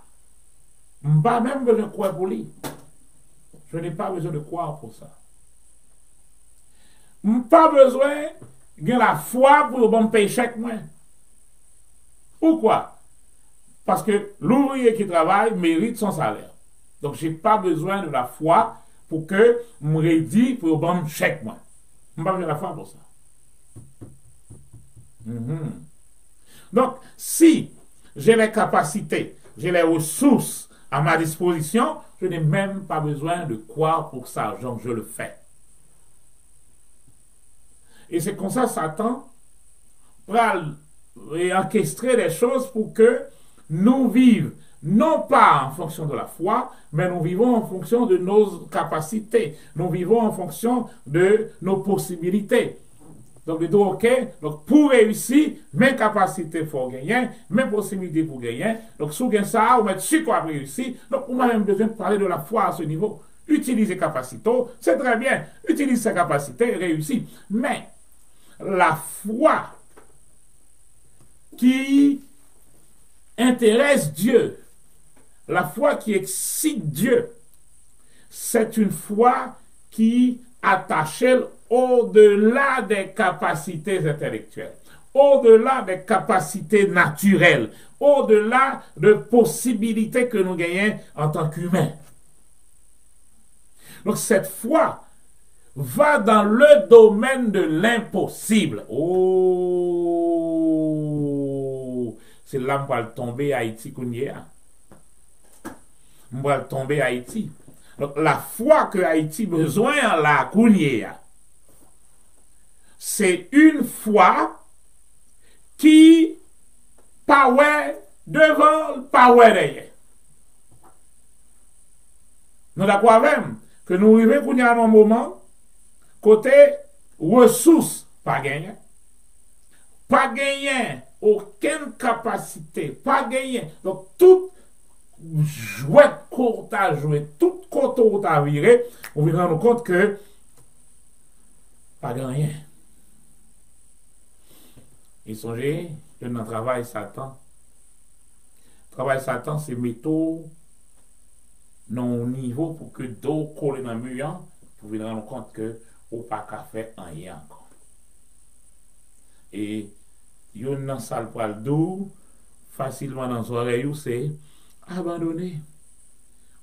on n'a pas même besoin de croire pour lui. Je n'ai pas besoin de croire pour ça. Je n'ai pas besoin de la foi pour bon payer chèque moi. Pourquoi? Parce que l'ouvrier qui travaille mérite son salaire. Donc, je n'ai pas besoin de la foi pour que je me rédis pour bon chèque moi. Je n'ai pas besoin de la foi pour ça. Donc, si j'ai les capacités, j'ai les ressources à ma disposition, je n'ai même pas besoin de croire pour ça, donc je le fais. Et c'est comme ça Satan va orchestrer les choses pour que nous vivions, non pas en fonction de la foi, mais nous vivons en fonction de nos capacités, nous vivons en fonction de nos possibilités. Donc, ok, donc pour réussir, mes capacités pour gagner, mes possibilités pour gagner. Donc, si vous gagnez ça, vous mettez sur quoi réussir. Donc, on a même besoin de parler de la foi à ce niveau. Utiliser capacités, c'est très bien. Utiliser ses capacités, réussir. Mais, la foi qui intéresse Dieu, la foi qui excite Dieu, c'est une foi qui attache au-delà des capacités intellectuelles, au-delà des capacités naturelles, au-delà de possibilités que nous gagnons en tant qu'humains. Donc cette foi va dans le domaine de l'impossible. Oh, c'est là qu'on va tomber à Haïti. On va tomber à Haïti. Donc la foi que Haïti a besoin la Kounia, c'est une foi qui paraît devant, paraît derrière. Nous d'accord même que nous arrivons à un moment côté ressources pas gagné, aucune capacité, pas gagné. Donc tout jouet court à jouer, tout court à virer, on va rendre compte que pas rien. Et songez que dans le travail Satan, c'est métaux non niveau pour que d'eau colle dans le mur, vous vous rendre compte que ou pas qu'à faire rien encore. Et yon nan sal pral dou facilement dans les oreilles, c'est abandonné,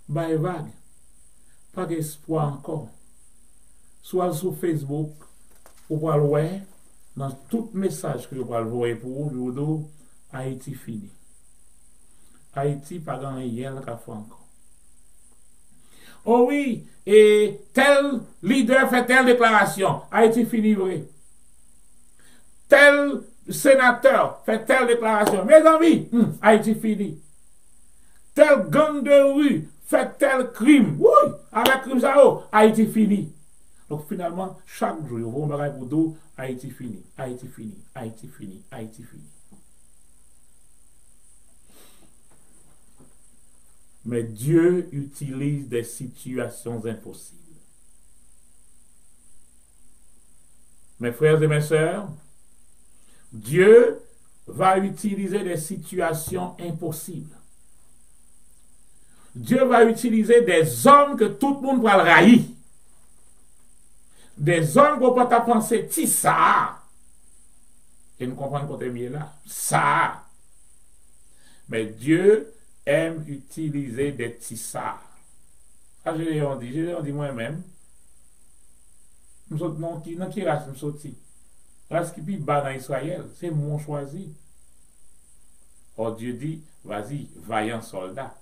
bye vague, pas d'espoir encore. soit sur Facebook, ou pour le voir, dans tout message que vous pouvez envoyer pour vous, Haïti fini. Haïti pas gagné rien qu'à faire encore. Oh oui, et tel leader fait telle déclaration, Haïti fini, oui. Tel sénateur fait telle déclaration, mes amis, Haïti fini. Tel gang de rue fait tel crime, oui, avec crime ça, Haïti fini. Donc finalement, chaque jour, vous verrez pour tout, Haïti fini, Haïti fini, Haïti fini, Haïti fini. Mais Dieu utilise des situations impossibles. Mes frères et mes sœurs, Dieu va utiliser des situations impossibles. Dieu va utiliser des hommes que tout le monde va le raïr. Des hommes qu'on peut penser, ti ça. Et nous comprenons qu'on est mieux là. Ça. Mais Dieu aime utiliser des tissards. Ça, je l'ai dit moi-même. Non, qui race me sorti? Race qui est bas dans Israël, c'est mon choisi. Or Dieu dit, vas-y, vaillant soldat.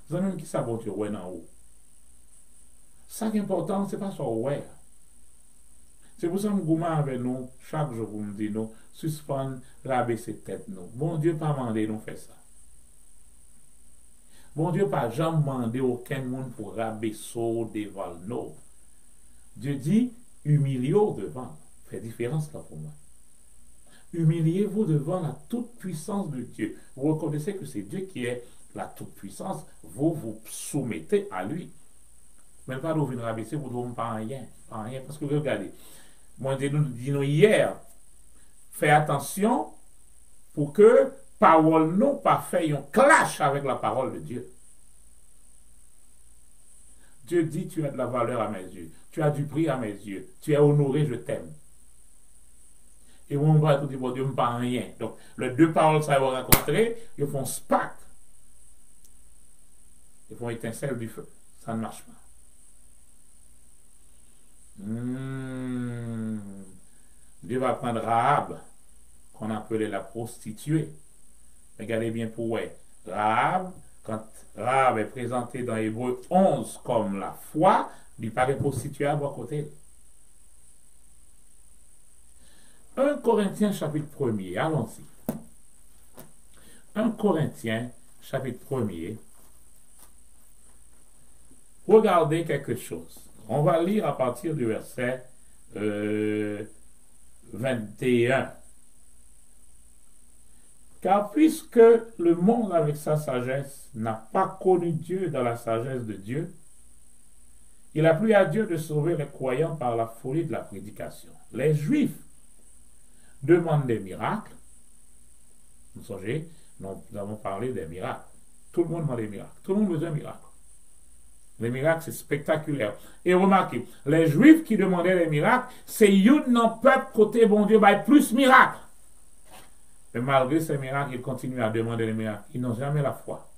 Vous savez même qui ça tu ouais en haut. Ça qui est important, c'est pas ça ouais. C'est pour ça que nous avec nous, chaque jour, vous me dites, nous, suspendre, rabaisser tête, nous. Bon Dieu, pas demandé nous faire ça. Bon Dieu, pas jamais demandé aucun monde pour rabaisser devant nous. Dieu dit, humiliez-vous devant. Fait différence là pour moi. Humiliez-vous devant la toute-puissance de Dieu. Vous reconnaissez que c'est Dieu qui est la toute-puissance. Vous vous soumettez à lui. Mais pas de vous venir rabaisser, vous ne devez pas rien. Parce que regardez, moi, je dis hier, faites attention pour que parole non pas fait un clash avec la parole de Dieu. Dieu dit, tu as de la valeur à mes yeux, tu as du prix à mes yeux, tu es honoré, je t'aime. Et on va tout dire, bon Dieu ne parle rien. Donc, les deux paroles, ça va rencontrer, ils font spark. Ils font étincelle du feu. Ça ne marche pas. Dieu va prendre Rahab, qu'on appelait la prostituée. Regardez bien pour vous. Rahab, quand Rahab est présenté dans Hébreu 11 comme la foi, il paraît prostituée à côté. 1 Corinthiens chapitre 1er, allons-y. 1 Corinthiens chapitre 1er. Regardez quelque chose. On va lire à partir du verset 21. Car puisque le monde avec sa sagesse n'a pas connu Dieu dans la sagesse de Dieu, il a plu à Dieu de sauver les croyants par la folie de la prédication. Les Juifs demandent des miracles. Vous songez, nous avons parlé des miracles. Tout le monde demande des miracles. Tout le monde veut un miracle. Les miracles, c'est spectaculaire. Et remarquez, les Juifs qui demandaient les miracles, c'est Yud non peuple côté bon Dieu, bah, plus miracles. Mais malgré ces miracles, ils continuent à demander les miracles. Ils n'ont jamais la foi.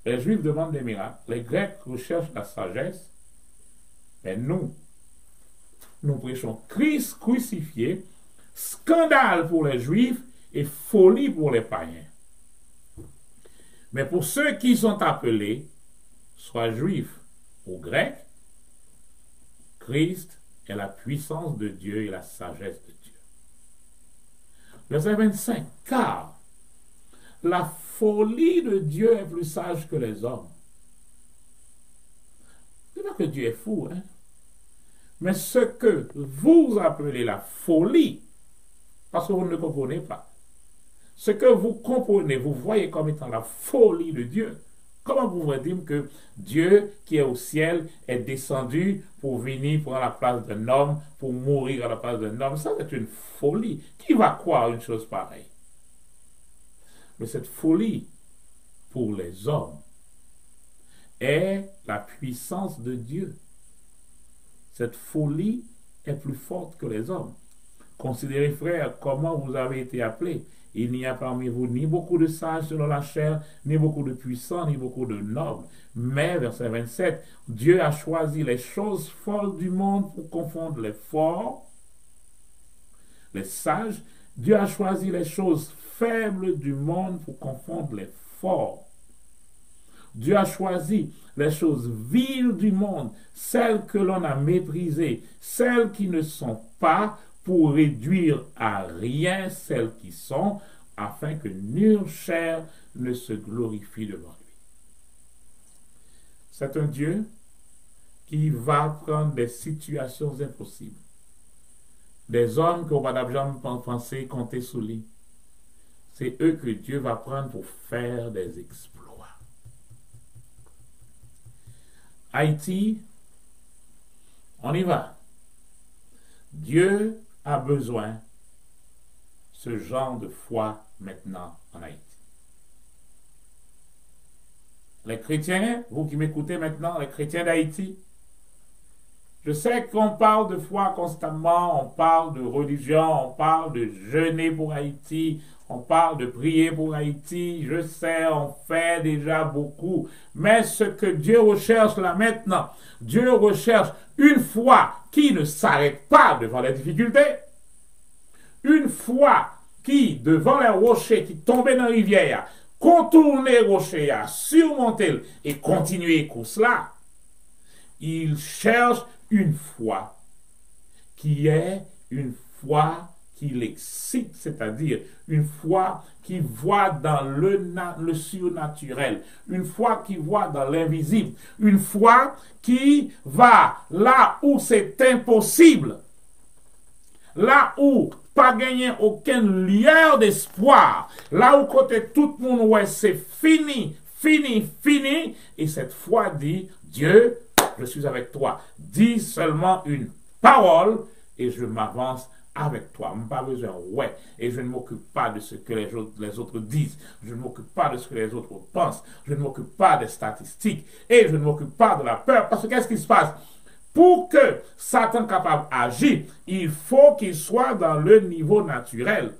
Les Juifs demandent des miracles. Les Grecs recherchent la sagesse. Mais nous prêchons Christ crucifié, scandale pour les Juifs et folie pour les païens. Mais pour ceux qui sont appelés, soit juifs ou grecs, Christ est la puissance de Dieu et la sagesse de Dieu. Verset 25. Car la folie de Dieu est plus sage que les hommes. C'est pas que Dieu est fou, hein? Mais ce que vous appelez la folie, parce que vous ne le comprenez pas, ce que vous comprenez, vous voyez comme étant la folie de Dieu. Comment vous pouvez dire que Dieu qui est au ciel est descendu pour venir prendre la place d'un homme, pour mourir à la place d'un homme? Ça, c'est une folie. Qui va croire une chose pareille? Mais cette folie, pour les hommes, est la puissance de Dieu. Cette folie est plus forte que les hommes. Considérez, frères, comment vous avez été appelés. Il n'y a parmi vous ni beaucoup de sages selon la chair, ni beaucoup de puissants, ni beaucoup de nobles. Mais, verset 27, Dieu a choisi les choses folles du monde pour confondre les forts, les sages. Dieu a choisi les choses faibles du monde pour confondre les forts. Dieu a choisi les choses viles du monde, celles que l'on a méprisées, celles qui ne sont pas, pour réduire à rien celles qui sont, afin que nulle chair ne se glorifie devant lui. C'est un Dieu qui va prendre des situations impossibles, des hommes qu'on va jamais penser compter sous lui. C'est eux que Dieu va prendre pour faire des exploits. Haïti, on y va. Dieu a besoin de ce genre de foi maintenant en Haïti. Les chrétiens, vous qui m'écoutez maintenant, les chrétiens d'Haïti, je sais qu'on parle de foi constamment, on parle de religion, on parle de jeûner pour Haïti, on parle de prier pour Haïti, je sais, on fait déjà beaucoup. Mais ce que Dieu recherche là maintenant, Dieu recherche une foi qui ne s'arrête pas devant les difficultés, une foi qui, devant les rochers qui tombaient dans la rivière, contourner les rochers, surmonter et continuer course là. Il cherche une foi qui est une foi qui l'excite, c'est-à-dire une foi qui voit dans le surnaturel, une foi qui voit dans l'invisible, une foi qui va là où c'est impossible, là où pas gagner aucune lueur d'espoir, là où côté tout le monde ouais c'est fini, fini, fini, et cette foi dit, Dieu, je suis avec toi. Dis seulement une parole et je m'avance avec toi. Je n'ai pas besoin, ouais. Et je ne m'occupe pas de ce que les autres disent. Je ne m'occupe pas de ce que les autres pensent. Je ne m'occupe pas des statistiques. Et je ne m'occupe pas de la peur. Parce que qu'est-ce qui se passe? Pour que Satan capable d'agir, il faut qu'il soit dans le niveau naturel.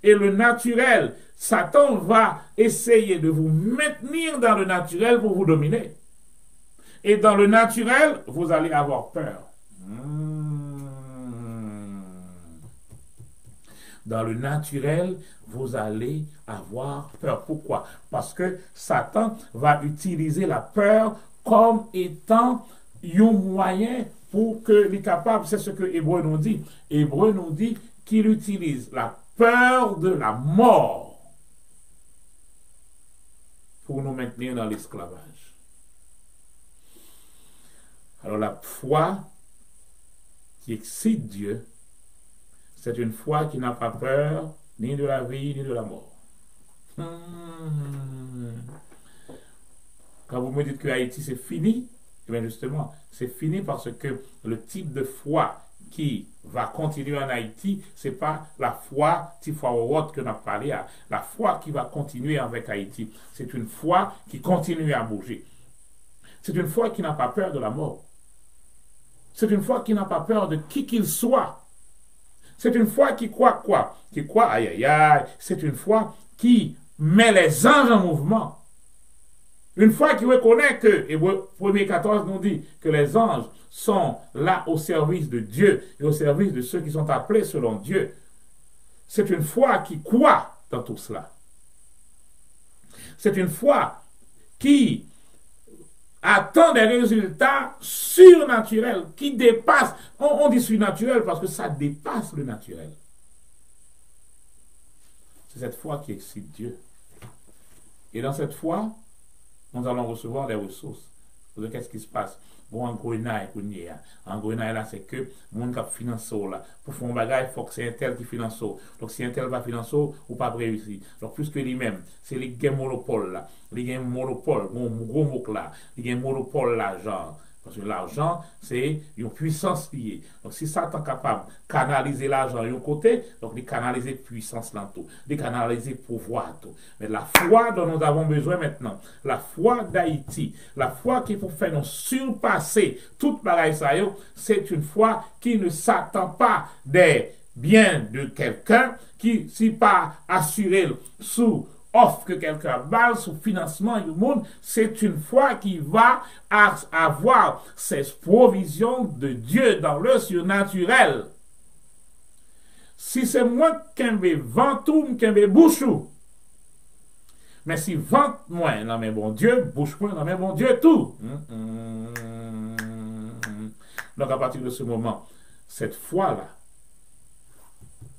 Et le naturel, Satan va essayer de vous maintenir dans le naturel pour vous dominer. Et dans le naturel, vous allez avoir peur. Dans le naturel, vous allez avoir peur. Pourquoi? Parce que Satan va utiliser la peur comme étant un moyen pour que les capables, c'est ce que Hébreu nous dit. Hébreu nous dit qu'il utilise la peur de la mort pour nous maintenir dans l'esclavage. Alors la foi qui excite Dieu, c'est une foi qui n'a pas peur ni de la vie ni de la mort. Quand vous me dites que Haïti c'est fini, eh bien justement, c'est fini parce que le type de foi qui va continuer en Haïti, ce n'est pas la foi, petite foi au que nous avons parlé, la foi qui va continuer avec Haïti. C'est une foi qui continue à bouger. C'est une foi qui n'a pas peur de la mort. C'est une foi qui n'a pas peur de qui qu'il soit. C'est une foi qui croit quoi? Qui croit, aïe aïe aïe. C'est une foi qui met les anges en mouvement. Une foi qui reconnaît que, Hébreux 1er 14 nous dit que les anges sont là au service de Dieu et au service de ceux qui sont appelés selon Dieu. C'est une foi qui croit dans tout cela. C'est une foi qui attend des résultats surnaturels, qui dépassent. On dit surnaturel parce que ça dépasse le naturel. C'est cette foi qui excite Dieu. Et dans cette foi, nous allons recevoir des ressources. Qu'est-ce qui se passe? Bon, en Grenade, là, c'est que le monde qui finance là. Pour faire un bagage, il faut que c'est un tel qui finance. Donc, si un tel va financer, ou pas réussir. Donc, plus que lui-même, c'est les gains monopole là. Les gains monopole, bon, gros mot là. Les gains monopole l'argent. Parce que l'argent, c'est une puissance liée. Donc, si Satan est capable de canaliser l'argent d'un côté, donc de canaliser puissance là tout, de canaliser pouvoir tout. Mais la foi dont nous avons besoin maintenant, la foi d'Haïti, la foi qui pour faire nous surpasser toute bagaille ça, c'est une foi qui ne s'attend pas des bien de quelqu'un qui, si pas assuré sous offre que quelqu'un balle, sous financement du monde, c'est une foi qui va avoir ces provisions de Dieu dans le surnaturel. Si c'est moi qui vais ventoum, qui vais bouchou, mais si vente moi dans mes bon Dieu, bouche moi dans mes bon Dieu, tout. Donc à partir de ce moment, cette foi-là,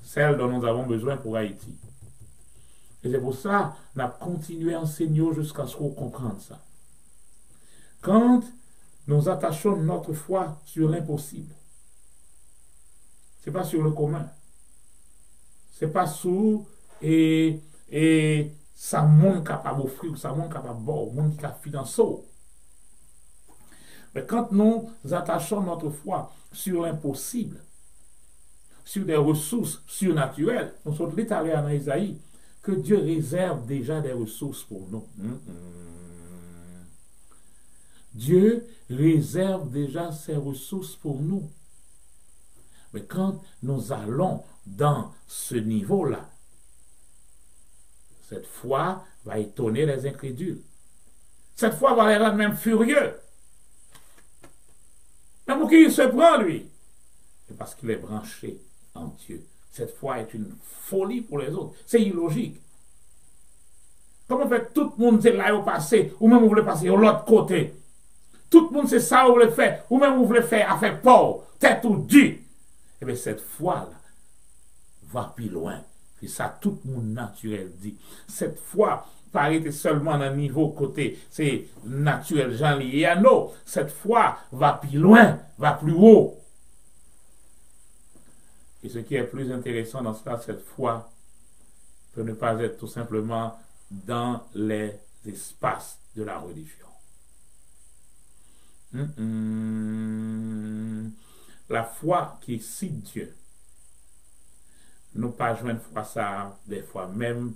celle dont nous avons besoin pour Haïti. Et c'est pour ça qu'on a continué à enseigner jusqu'à ce qu'on comprenne ça. Quand nous attachons notre foi sur l'impossible, ce n'est pas sur le commun. Ce n'est pas sous et ça monde capable d'offrir, ça monde capable de boire, monde qui a financé. Mais quand nous attachons notre foi sur l'impossible, sur des ressources surnaturelles, nous sommes allés en Isaïe, que Dieu réserve déjà des ressources pour nous. Dieu réserve déjà ses ressources pour nous. Mais quand nous allons dans ce niveau-là, cette foi va étonner les incrédules. Cette foi va les rendre même furieux. Mais pour qui il se prend, lui? C'est parce qu'il est branché en Dieu. Cette foi est une folie pour les autres. C'est illogique. Comment fait tout le monde c'est là au passé, ou même vous voulez passer de l'autre côté? Tout le monde c'est ça vous voulez faire, ou même vous voulez faire avec pauvre, tête ou dit. Eh bien cette foi-là va plus loin. C'est ça tout le monde naturel dit. Cette foi paraît seulement dans le niveau côté, c'est naturel, Jean lié à nous. Cette foi va plus loin, va plus haut. Et ce qui est plus intéressant dans cela, cette foi peut ne pas être tout simplement dans les espaces de la religion. La foi qui excite Dieu. Nous pas joindre foi ça des fois même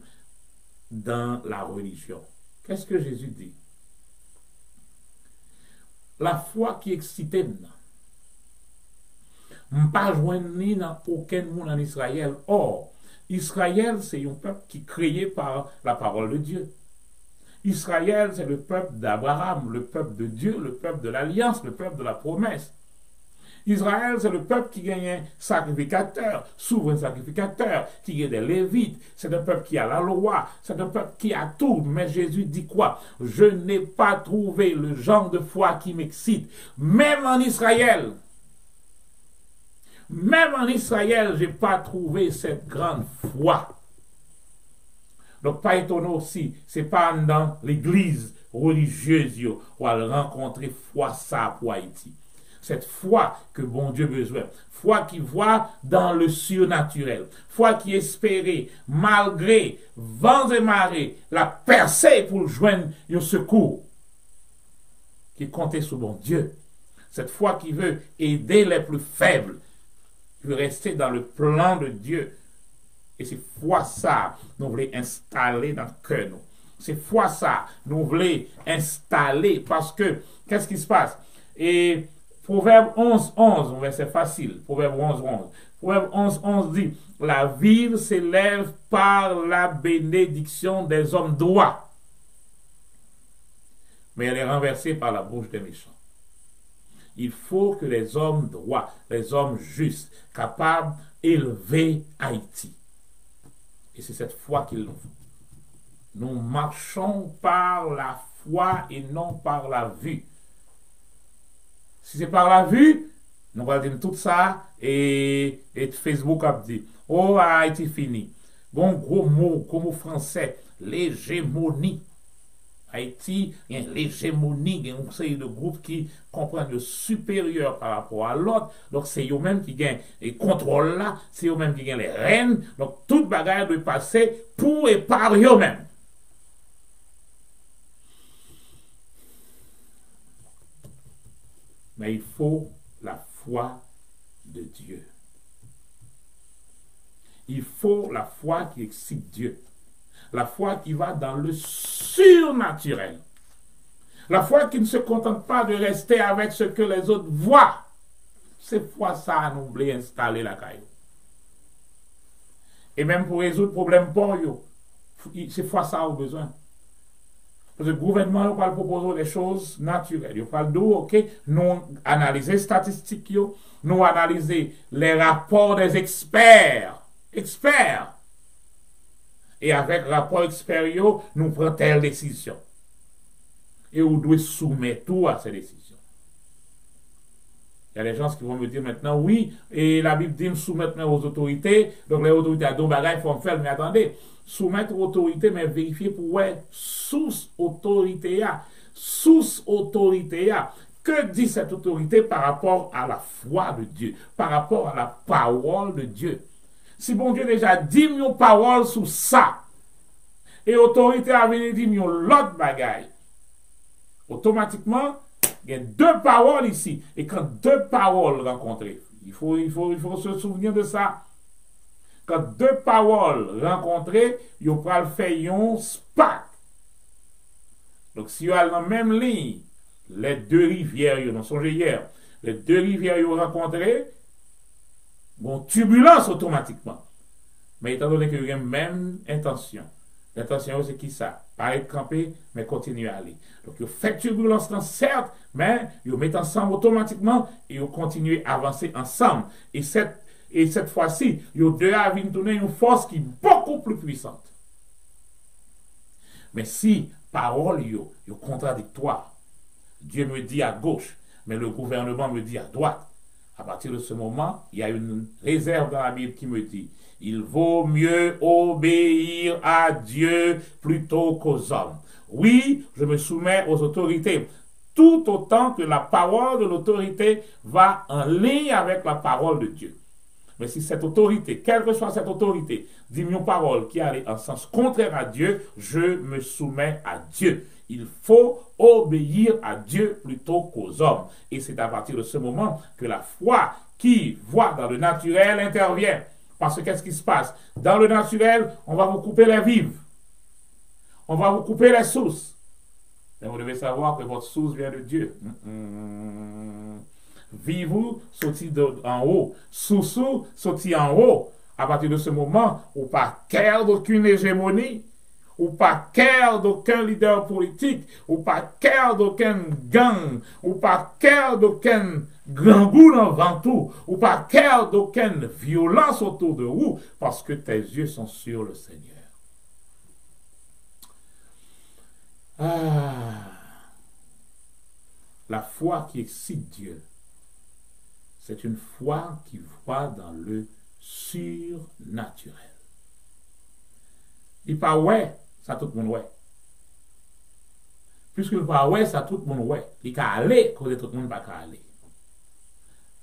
dans la religion. Qu'est-ce que Jésus dit? La foi qui excitait nous. Pas joindre ni dans aucun monde en Israël. Or, Israël, c'est un peuple qui est créé par la parole de Dieu. Israël, c'est le peuple d'Abraham, le peuple de Dieu, le peuple de l'alliance, le peuple de la promesse. Israël, c'est le peuple qui gagne un sacrificateur, souverain sacrificateur, qui gagne des Lévites. C'est un peuple qui a la loi, c'est un peuple qui a tout. Mais Jésus dit quoi? Je n'ai pas trouvé le genre de foi qui m'excite. Même en Israël, je n'ai pas trouvé cette grande foi. Donc, pas étonnant aussi, c'est pas dans l'église religieuse où elle rencontrer foi ça pour Haïti. Cette foi que bon Dieu a besoin. Foi qui voit dans le surnaturel. Foi qui espérait, malgré vents et marées, la percée pour joindre un secours. Qui comptait sur bon Dieu. Cette foi qui veut aider les plus faibles. Qui veut rester dans le plan de Dieu. Et c'est foi ça, nous voulons installer dans le cœur. C'est foi ça, nous voulons installer. Parce que, qu'est-ce qui se passe? Et Proverbe 11, verset facile. Proverbe 11. Proverbe 11 dit, la ville s'élève par la bénédiction des hommes droits. Mais elle est renversée par la bouche des méchants. Il faut que les hommes droits, les hommes justes, capables d'élever Haïti. Et c'est cette foi qu'il nous faut. Nous marchons par la foi et non par la vue. Si c'est par la vue, nous allons dire tout ça et Facebook a dit, oh, Haïti fini. Bon, gros mot français, l'hégémonie. Haïti, il y a l'hégémonie, il y a une série de groupes qui comprennent le supérieur par rapport à l'autre. Donc, c'est eux-mêmes qui gagnent les contrôles là, c'est eux-mêmes qui gagnent les rênes. Donc, toute bagarre doit passer pour et par eux-mêmes. Mais il faut la foi de Dieu. Il faut la foi qui excite Dieu. La foi qui va dans le surnaturel. La foi qui ne se contente pas de rester avec ce que les autres voient. C'est foi ça à nous voulons installer la caillou. Et même pour résoudre le problème pour eux, c'est fois ça au besoin. Parce que le gouvernement va proposer des choses naturelles. Il va dire, ok, nous analyser les statistiques, nous analyser les rapports des experts. Experts. Et avec le rapport expert, nous prenons telle décision. Et on doit soumettre tout à ces décisions. Il y a des gens qui vont me dire maintenant, oui, et la Bible dit me soumettre aux autorités, donc les autorités à deux bagages, il faut me faire, mais attendez, soumettre aux autorités, mais vérifier pour ouais, sous autorité, sous autorité. Que dit cette autorité par rapport à la foi de Dieu, par rapport à la parole de Dieu? Si bon Dieu déjà dit une parole sous ça, et autorité a venu dire l'autre bagaille, automatiquement, il y a deux paroles ici. Et quand deux paroles rencontrées, il faut se souvenir de ça. Quand deux paroles rencontrées, il faut faire un spark. Donc, si vous avez dans la même ligne, les deux rivières, vous en songez hier, les deux rivières vous rencontrées, bon, turbulence automatiquement. Mais étant donné que vous avez la même intention, l'intention, c'est qui ça? Pas être campé, mais continuer à aller. Donc, vous faites turbulence, certes, mais vous mettez ensemble automatiquement et vous continuez à avancer ensemble. Et cette fois-ci, vous deux avez donné une force qui est beaucoup plus puissante. Mais si parole est contradictoire, Dieu me dit à gauche, mais le gouvernement me dit à droite, à partir de ce moment, il y a une réserve dans la Bible qui me dit, il vaut mieux obéir à Dieu plutôt qu'aux hommes. Oui, je me soumets aux autorités, tout autant que la parole de l'autorité va en ligne avec la parole de Dieu. Mais si cette autorité, quelle que soit cette autorité, dit une parole qui allait en sens contraire à Dieu, je me soumets à Dieu. Il faut obéir à Dieu plutôt qu'aux hommes. Et c'est à partir de ce moment que la foi qui voit dans le naturel intervient. Parce que qu'est-ce qui se passe? Dans le naturel, on va vous couper les vives. On va vous couper les sources. Mais vous devez savoir que votre source vient de Dieu. Vivez-vous sorti en haut. Sous sorti en haut. À partir de ce moment, ou pas cœur d'aucune hégémonie, ou pas cœur d'aucun leader politique, ou pas cœur d'aucun gang, ou pas cœur d'aucun grand goût dans tout, ou pas cœur d'aucune violence autour de vous, parce que tes yeux sont sur le Seigneur. La foi qui excite Dieu, c'est une foi qui voit dans le surnaturel. Il pas ouais, ça tout le monde ouais. Puisque il pas ouais, ça tout le monde ouais. Il peut aller, cause tout le monde pas aller.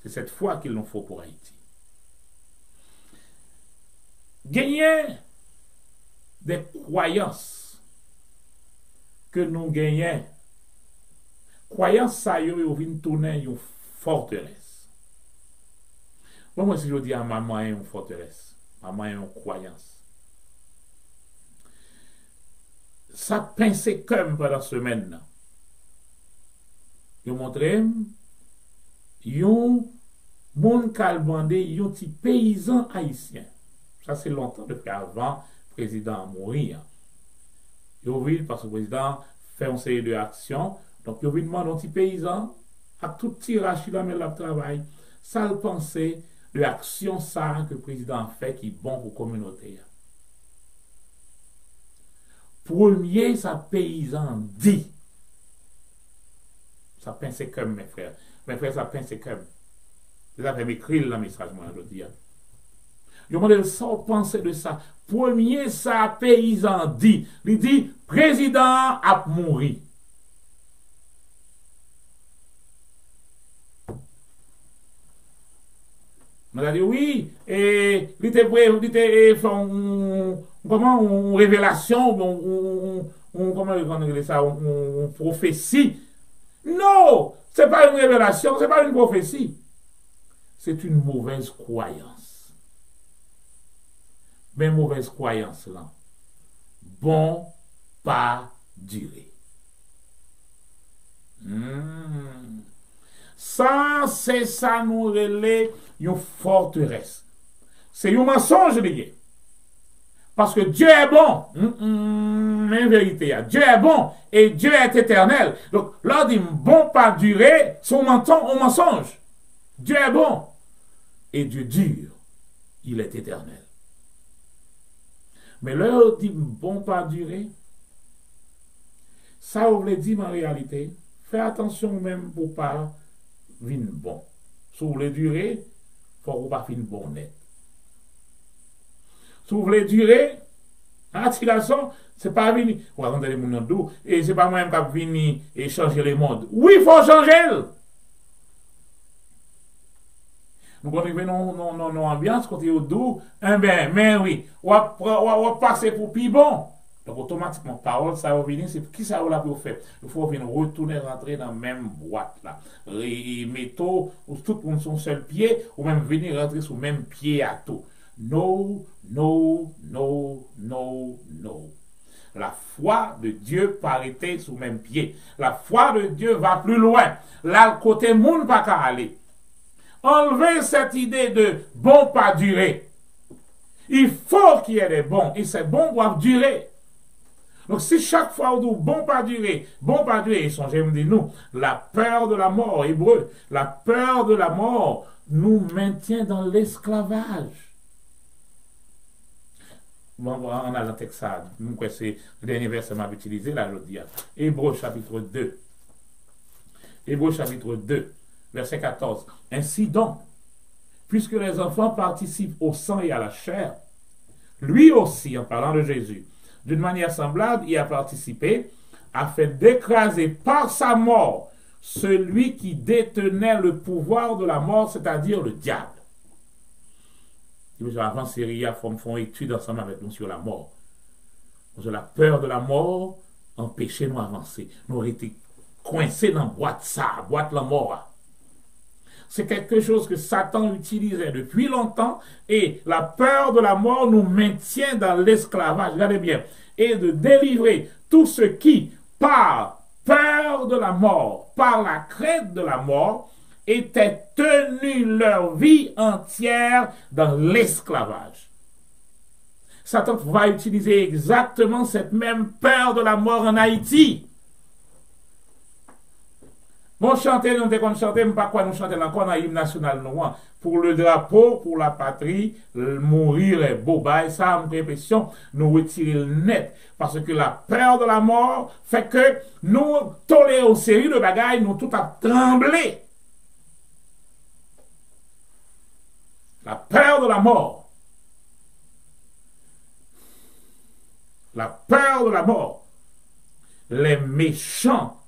C'est cette foi qu'il nous faut pour Haïti. Gagner des croyances que nous gagnons. Croyances, ça y est, ils viennent tourner une forteresse. Bon, moi, si je dis à maman, une forteresse, maman, une croyance. Ça pince comme pendant la semaine. Je montre un monde calbandé, un petit paysan haïtien. Ça, c'est longtemps depuis avant le président mourir. Il vu parce que le président fait une série d'actions. Donc, il demande un petit paysan à tout tirage qu'il a mis le travail. Ça le pensait de l'action ça que le président fait qui est bon pour la communauté. Premier, ça paysan dit. Ça pense comme mes frères. Mes frères, ça pense comme. Vous avez m'écrit le message, moi, je dis. Je me demande ça, penser de ça. Premier, ça paysan dit. Il dit, président a mouru. On a dit oui, et il était fait comment une révélation, comment on dit ça, une prophétie. Non, ce n'est pas une révélation, ce n'est pas une prophétie. C'est une mauvaise croyance. Mais mauvaise croyance là. Bon, pas durer. Ça, c'est ça nous relève une forteresse. C'est un mensonge lié. Parce que Dieu est bon. Mais en vérité, Dieu est bon et Dieu est éternel. Donc, là, dit bon pas durer, son menton au mensonge. Dieu est bon et Dieu dure. Il est éternel. Mais là, on dit bon pas durer. Ça, on veut dire en réalité, fais attention même pour pas venir bon. Si vous voulez durer, il faut pas finir bon net. Si vous voulez durer, attiration, c'est pas venir. Vous racontez les gens d'où, et c'est pas moi-même qui vais venir et changer le monde. Oui, il faut changer. Nous continuons nos ambiance, côté au doux, mais oui, on va passer pour plus bon. Donc automatiquement, parole, ça va venir, c'est qui ça va pour faire? Il faut venir retourner, rentrer dans la même boîte là. Et métaux, ou tout le monde son seul pied, ou même venir rentrer sur le même pied à tout. Non, non, non, non, non. La foi de Dieu paraît sous le même pied. La foi de Dieu va plus loin. Là, le côté monde pas qu'à aller. Enlevez cette idée de bon pas durer. Il faut qu'il y ait des bons. Et ces bons doivent durer. Donc si chaque fois on dit bon pas durer, et songez me dit nous, la peur de la mort, hébreu, la peur de la mort nous maintient dans l'esclavage. Bon, on a le texte ça, c'est le dernier verset m'a utilisé là, je dis. Hébreu chapitre 2. Hébreu chapitre 2, verset 14. Ainsi donc, puisque les enfants participent au sang et à la chair, lui aussi, en parlant de Jésus, d'une manière semblable, il a participé afin d'écraser par sa mort celui qui détenait le pouvoir de la mort, c'est-à-dire le diable. Avant, Syrie font étude ensemble avec nous sur la mort. Parce que la peur de la mort empêchait nous avancer. Nous aurions été coincés dans la boîte la mort. C'est quelque chose que Satan utilisait depuis longtemps et la peur de la mort nous maintient dans l'esclavage. Regardez bien. Et de délivrer tous ceux qui, par peur de la mort, par la crainte de la mort, étaient tenus leur vie entière dans l'esclavage. Satan va utiliser exactement cette même peur de la mort en Haïti. Bon, chanter, nous devons chanter, mais pas quoi nous chanter encore dans l'hymne national noir. Pour le drapeau, pour la patrie, mourir est beau. Bah, ça, a l'impression, nous retirer le net. Parce que la peur de la mort fait que nous tolérons une série de bagailles, nous tout a tremblé. La peur de la mort. La peur de la mort. Les méchants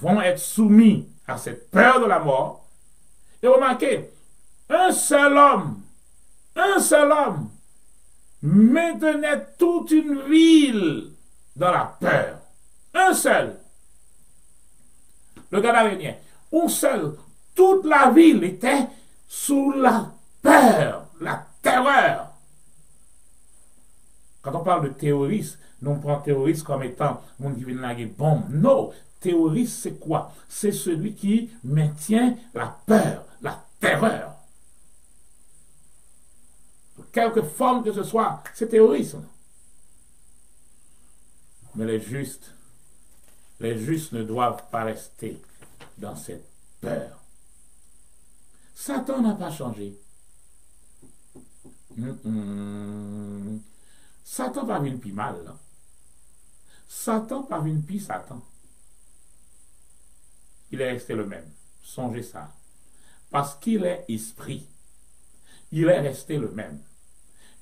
vont être soumis à cette peur de la mort. Et remarquez, un seul homme maintenait toute une ville dans la peur. Un seul. Le Gadarénien. Un seul. Toute la ville était sous la peur, la terreur. Quand on parle de terroriste, nous prenons terroriste comme étant mon qui vient de la bombe. Non. Terroriste, c'est quoi? C'est celui qui maintient la peur, la terreur. De quelque forme que ce soit, c'est terrorisme. Mais les justes ne doivent pas rester dans cette peur. Satan n'a pas changé. Satan pas venu plus mal. Là. Satan pas venu plus Satan. Il est resté le même. Songez ça. Parce qu'il est esprit. Il est resté le même.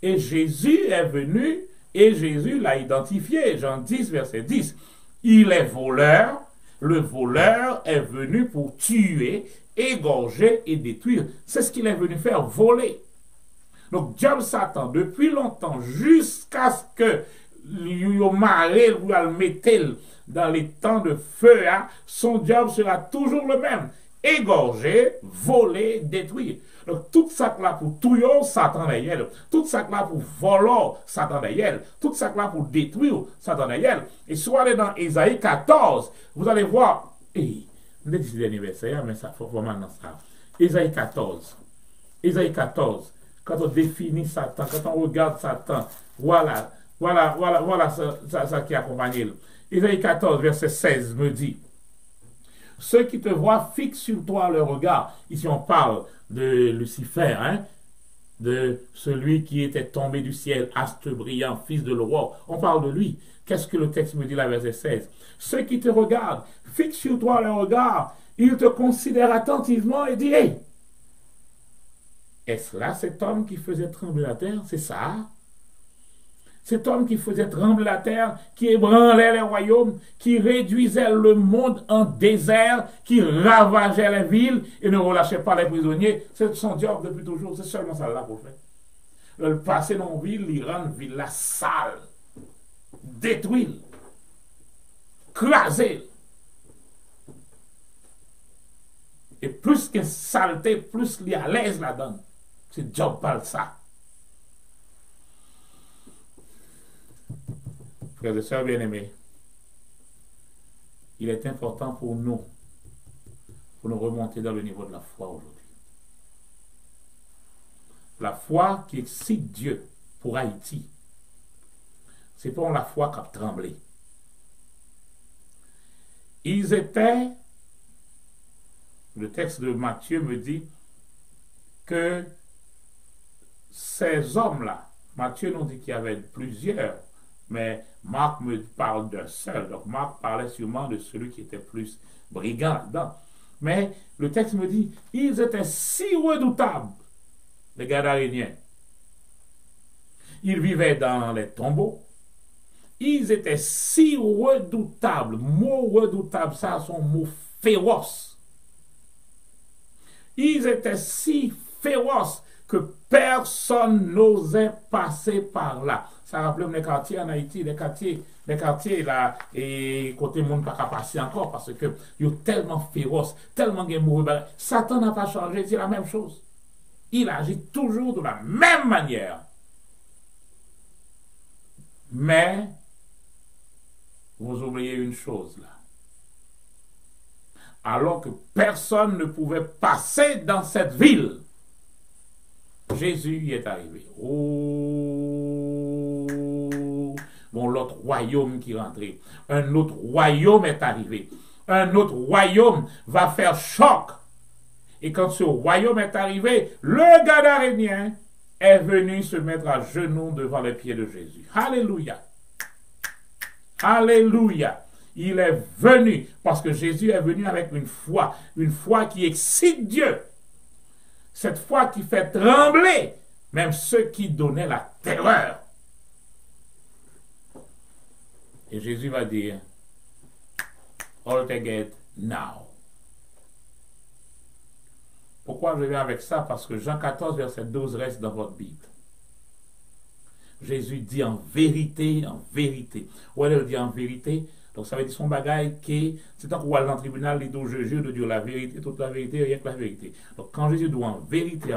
Et Jésus est venu et Jésus l'a identifié. Jean 10, verset 10. Il est voleur. Le voleur est venu pour tuer, égorger et détruire. C'est ce qu'il est venu faire, voler. Donc, diable Satan, depuis longtemps, jusqu'à ce que le maré le mette dans les temps de feu, son job sera toujours le même. Égorger, voler, détruire. Donc, tout ça là pour tuer, Satan derrière. Tout ça là pour voler, Satan derrière. Tout ça là pour détruire, Satan derrière. Et si vous allez dans Ésaïe 14, vous allez voir, on est dit l'anniversaire, mais ça faut vraiment dans ça. Ésaïe 14. Ésaïe 14. Quand on définit Satan, quand on regarde Satan Voilà ça qui accompagne. Isaïe 14, verset 16 me dit, ceux qui te voient fixent sur toi leur regard. Ici on parle de Lucifer, hein, de celui qui était tombé du ciel, astre brillant, fils de l'aurore. On parle de lui. Qu'est-ce que le texte me dit là, verset 16? Ceux qui te regardent fixent sur toi leur regard. Ils te considèrent attentivement et disent, hey, est-ce là cet homme qui faisait trembler la terre? C'est ça? Cet homme qui faisait trembler la terre, qui ébranlait les royaumes, qui réduisait le monde en désert, qui ravageait les villes et ne relâchait pas les prisonniers. C'est son job depuis toujours. C'est seulement ça là qu'on fait. Le passer dans une ville, il rend ville la sale, détruire, craser. Et plus que saleté, plus il est à l'aise là-dedans. C'est job pas ça. Frères et sœurs bien-aimés, il est important pour nous remonter dans le niveau de la foi aujourd'hui. La foi qui excite Dieu pour Haïti, c'est pas la foi qui a tremblé. Ils étaient, le texte de Matthieu me dit que ces hommes-là, Matthieu nous dit qu'il y avait plusieurs, mais Marc me parle d'un seul. Donc Marc parlait sûrement de celui qui était plus brigand là-dedans. Mais le texte me dit, ils étaient si redoutables, les Gadaréniens. Ils vivaient dans les tombeaux. Ils étaient si redoutables. Mot redoutable, ça, son mot féroce. Ils étaient si féroces que personne n'osait passer par là. Ça rappelle les quartiers en Haïti, les quartiers là, et côté monde pas passer encore parce que ils sont tellement féroces, tellement mauvais. Satan n'a pas changé, c'est la même chose. Il agit toujours de la même manière. Mais vous oubliez une chose là. Alors que personne ne pouvait passer dans cette ville, Jésus y est arrivé. Oh, bon, l'autre royaume qui rentrait. Un autre royaume est arrivé. Un autre royaume va faire choc. Et quand ce royaume est arrivé, le Gadarénien est venu se mettre à genoux devant les pieds de Jésus. Alléluia. Alléluia. Il est venu parce que Jésus est venu avec une foi qui excite Dieu. Cette foi qui fait trembler même ceux qui donnaient la terreur. Et Jésus va dire, all together now. Pourquoi je viens avec ça? Parce que Jean 14, verset 12 reste dans votre Bible. Jésus dit en vérité, en vérité. Où elle dit en vérité? Donc ça veut dire son bagaille qui, c'est tant qu'on va dans le tribunal, il dit je jure de dire la vérité, toute la vérité, rien que la vérité. Donc quand Jésus dit en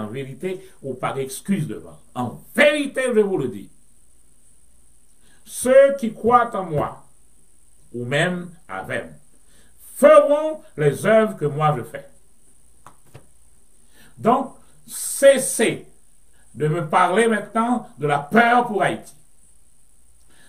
vérité, on pas d'excuse devant. En vérité, je vous le dis. Ceux qui croient en moi, ou même avec, feront les œuvres que moi je fais. Donc, cessez de me parler maintenant de la peur pour Haïti.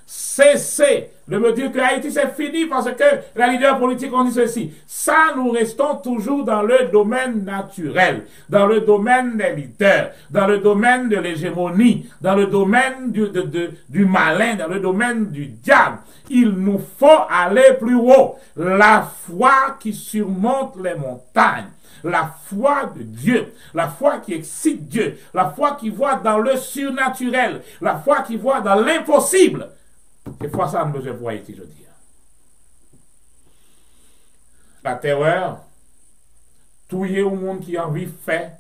Cessez de me dire que Haïti c'est fini parce que les leaders politiques ont dit ceci. Ça, nous restons toujours dans le domaine naturel, dans le domaine des leaders, dans le domaine de l'hégémonie, dans le domaine du malin, dans le domaine du diable. Il nous faut aller plus haut. La foi qui surmonte les montagnes. La foi de Dieu, la foi qui excite Dieu, la foi qui voit dans le surnaturel, la foi qui voit dans l'impossible. C'est foi ça nous besoin pour Haïti, je dis. La terreur, touiller au monde qui a envie fait,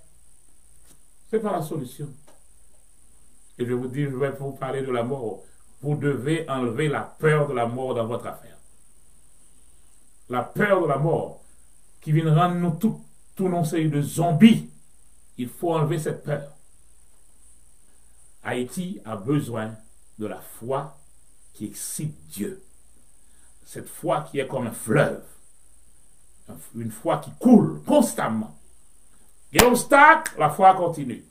c'est pas la solution. Et je vous dis, je vais vous parler de la mort. Vous devez enlever la peur de la mort dans votre affaire. La peur de la mort qui vient rendre nous tout non série de zombies. Il faut enlever cette peur. Haïti a besoin de la foi qui excite Dieu. Cette foi qui est comme un fleuve. Une foi qui coule constamment. Il y a un obstacle, la foi continue.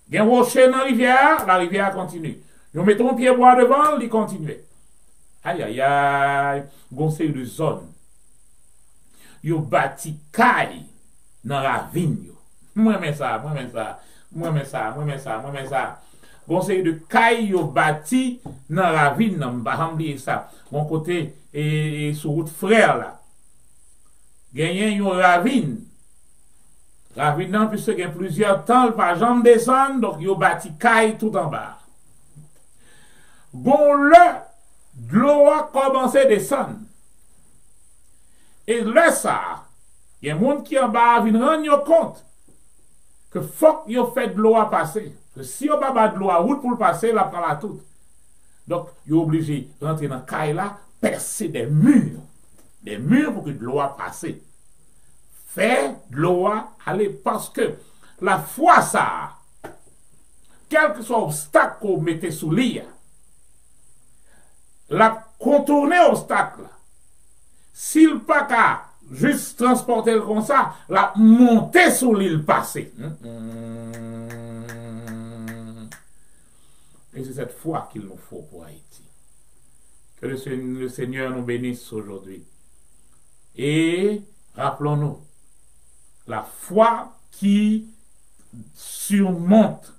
Il y a un rocher dans la rivière continue. Ils mettent un pied bois devant, ils continuent. Aïe, aïe, aïe, conseil de zone. Ils bâti caille dans la ravine. Moi, mais ça, moi, mais ça, moi, mais ça, moi, mais ça, moi, mais ça. Conseil de caille, ils bâti dans la ravine, je ne vais pas oublier ça. Mon côté, et sur route frère là. Gagné une ravine. Ravine, non, puisque il y a plusieurs temps, par jambe descend, donc ils bâti caille tout en bas. Bon, là, de l'eau a commencé à descendre. Et là, ça, il y a des gens qui en bas viennent rendre compte que faut qu'ils fait de l'eau à passer. Que si on n'a pas de l'eau à route pour le passer, là, prend la toute. Donc, ils sont obligés de rentrer dans la caille là, percer des murs. Des murs pour que de l'eau a passé. Faire de l'eau à aller parce que la foi, ça, quel que soit l'obstacle qu'on mettait sous l'île, la contourner l'obstacle, s'il pas qu'à juste transporter le comme ça, la monter sous l'île passée. Et c'est cette foi qu'il nous faut pour Haïti. Que le Seigneur nous bénisse aujourd'hui. Et rappelons-nous, la foi qui surmonte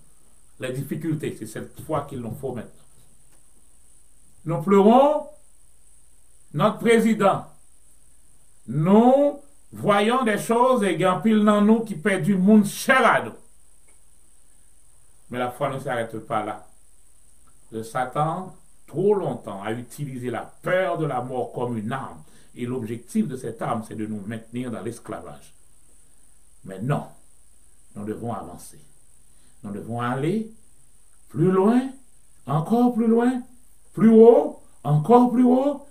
les difficultés, c'est cette foi qu'il nous faut maintenant. Nous pleurons notre président. Nous voyons des choses et il y a un pile dans nous qui perd du monde cher à nous. Mais la foi ne s'arrête pas là. Le Satan, trop longtemps, a utilisé la peur de la mort comme une arme. Et l'objectif de cette arme, c'est de nous maintenir dans l'esclavage. Mais non, nous devons avancer. Nous devons aller plus loin, encore plus loin, plus haut, encore plus haut.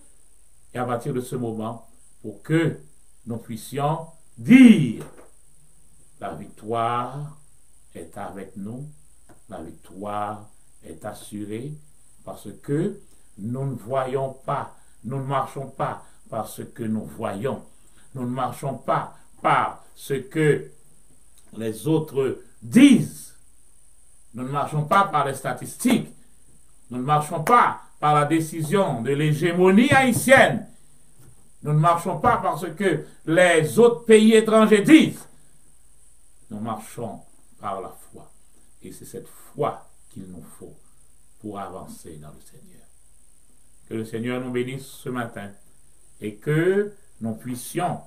Et à partir de ce moment, pour que nous puissions dire la victoire est avec nous, la victoire est assurée, parce que nous ne voyons pas, nous ne marchons pas par ce que nous voyons, nous ne marchons pas par ce que les autres disent, nous ne marchons pas par les statistiques, nous ne marchons pas par la décision de l'hégémonie haïtienne, nous ne marchons pas parce que les autres pays étrangers disent, nous marchons par la foi. Et c'est cette foi qu'il nous faut pour avancer dans le Seigneur. Que le Seigneur nous bénisse ce matin et que nous puissions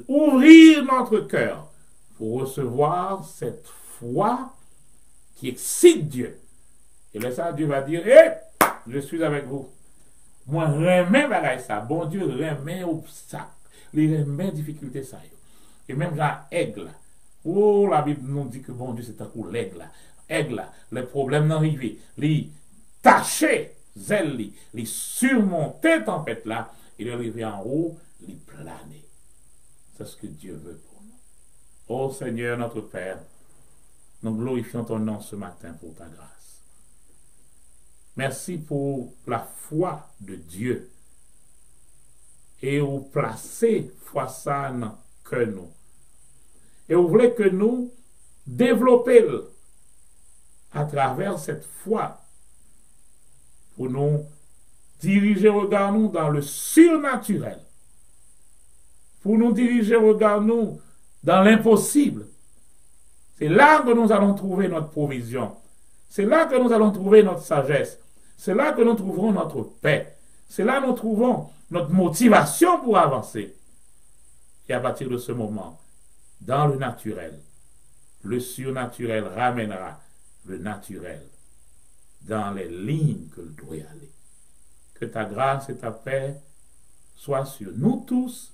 ouvrir notre cœur pour recevoir cette foi qui excite Dieu. Et là, ça, Dieu va dire, hé, je suis avec vous. Moi, remets bagaille ça. Bon Dieu, remets obstacle. Les remets difficultés ça. Et même genre aigle. Oh, la Bible nous dit que bon Dieu, c'est un coup l'aigle. Aigle, les problèmes n'arrivent. Les tâcher, zèle, les surmonter tempête là. Et les arriver en haut, les planer. C'est ce que Dieu veut pour nous. Oh Seigneur, notre Père, nous glorifions ton nom ce matin pour ta grâce. Merci pour la foi de Dieu. Et vous placez foi ça dans que nous. Et vous voulez que nous développions à travers cette foi pour nous diriger regard nous dans le surnaturel. Pour nous diriger regard nous dans l'impossible. C'est là que nous allons trouver notre provision. C'est là que nous allons trouver notre sagesse. C'est là que nous trouverons notre paix. C'est là que nous trouvons notre motivation pour avancer. Et à partir de ce moment, dans le naturel, le surnaturel ramènera le naturel dans les lignes que le doit y aller. Que ta grâce et ta paix soient sur nous tous,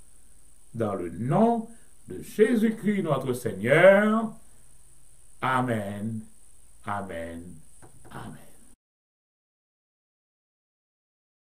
dans le nom de Jésus-Christ notre Seigneur. Amen, amen, amen.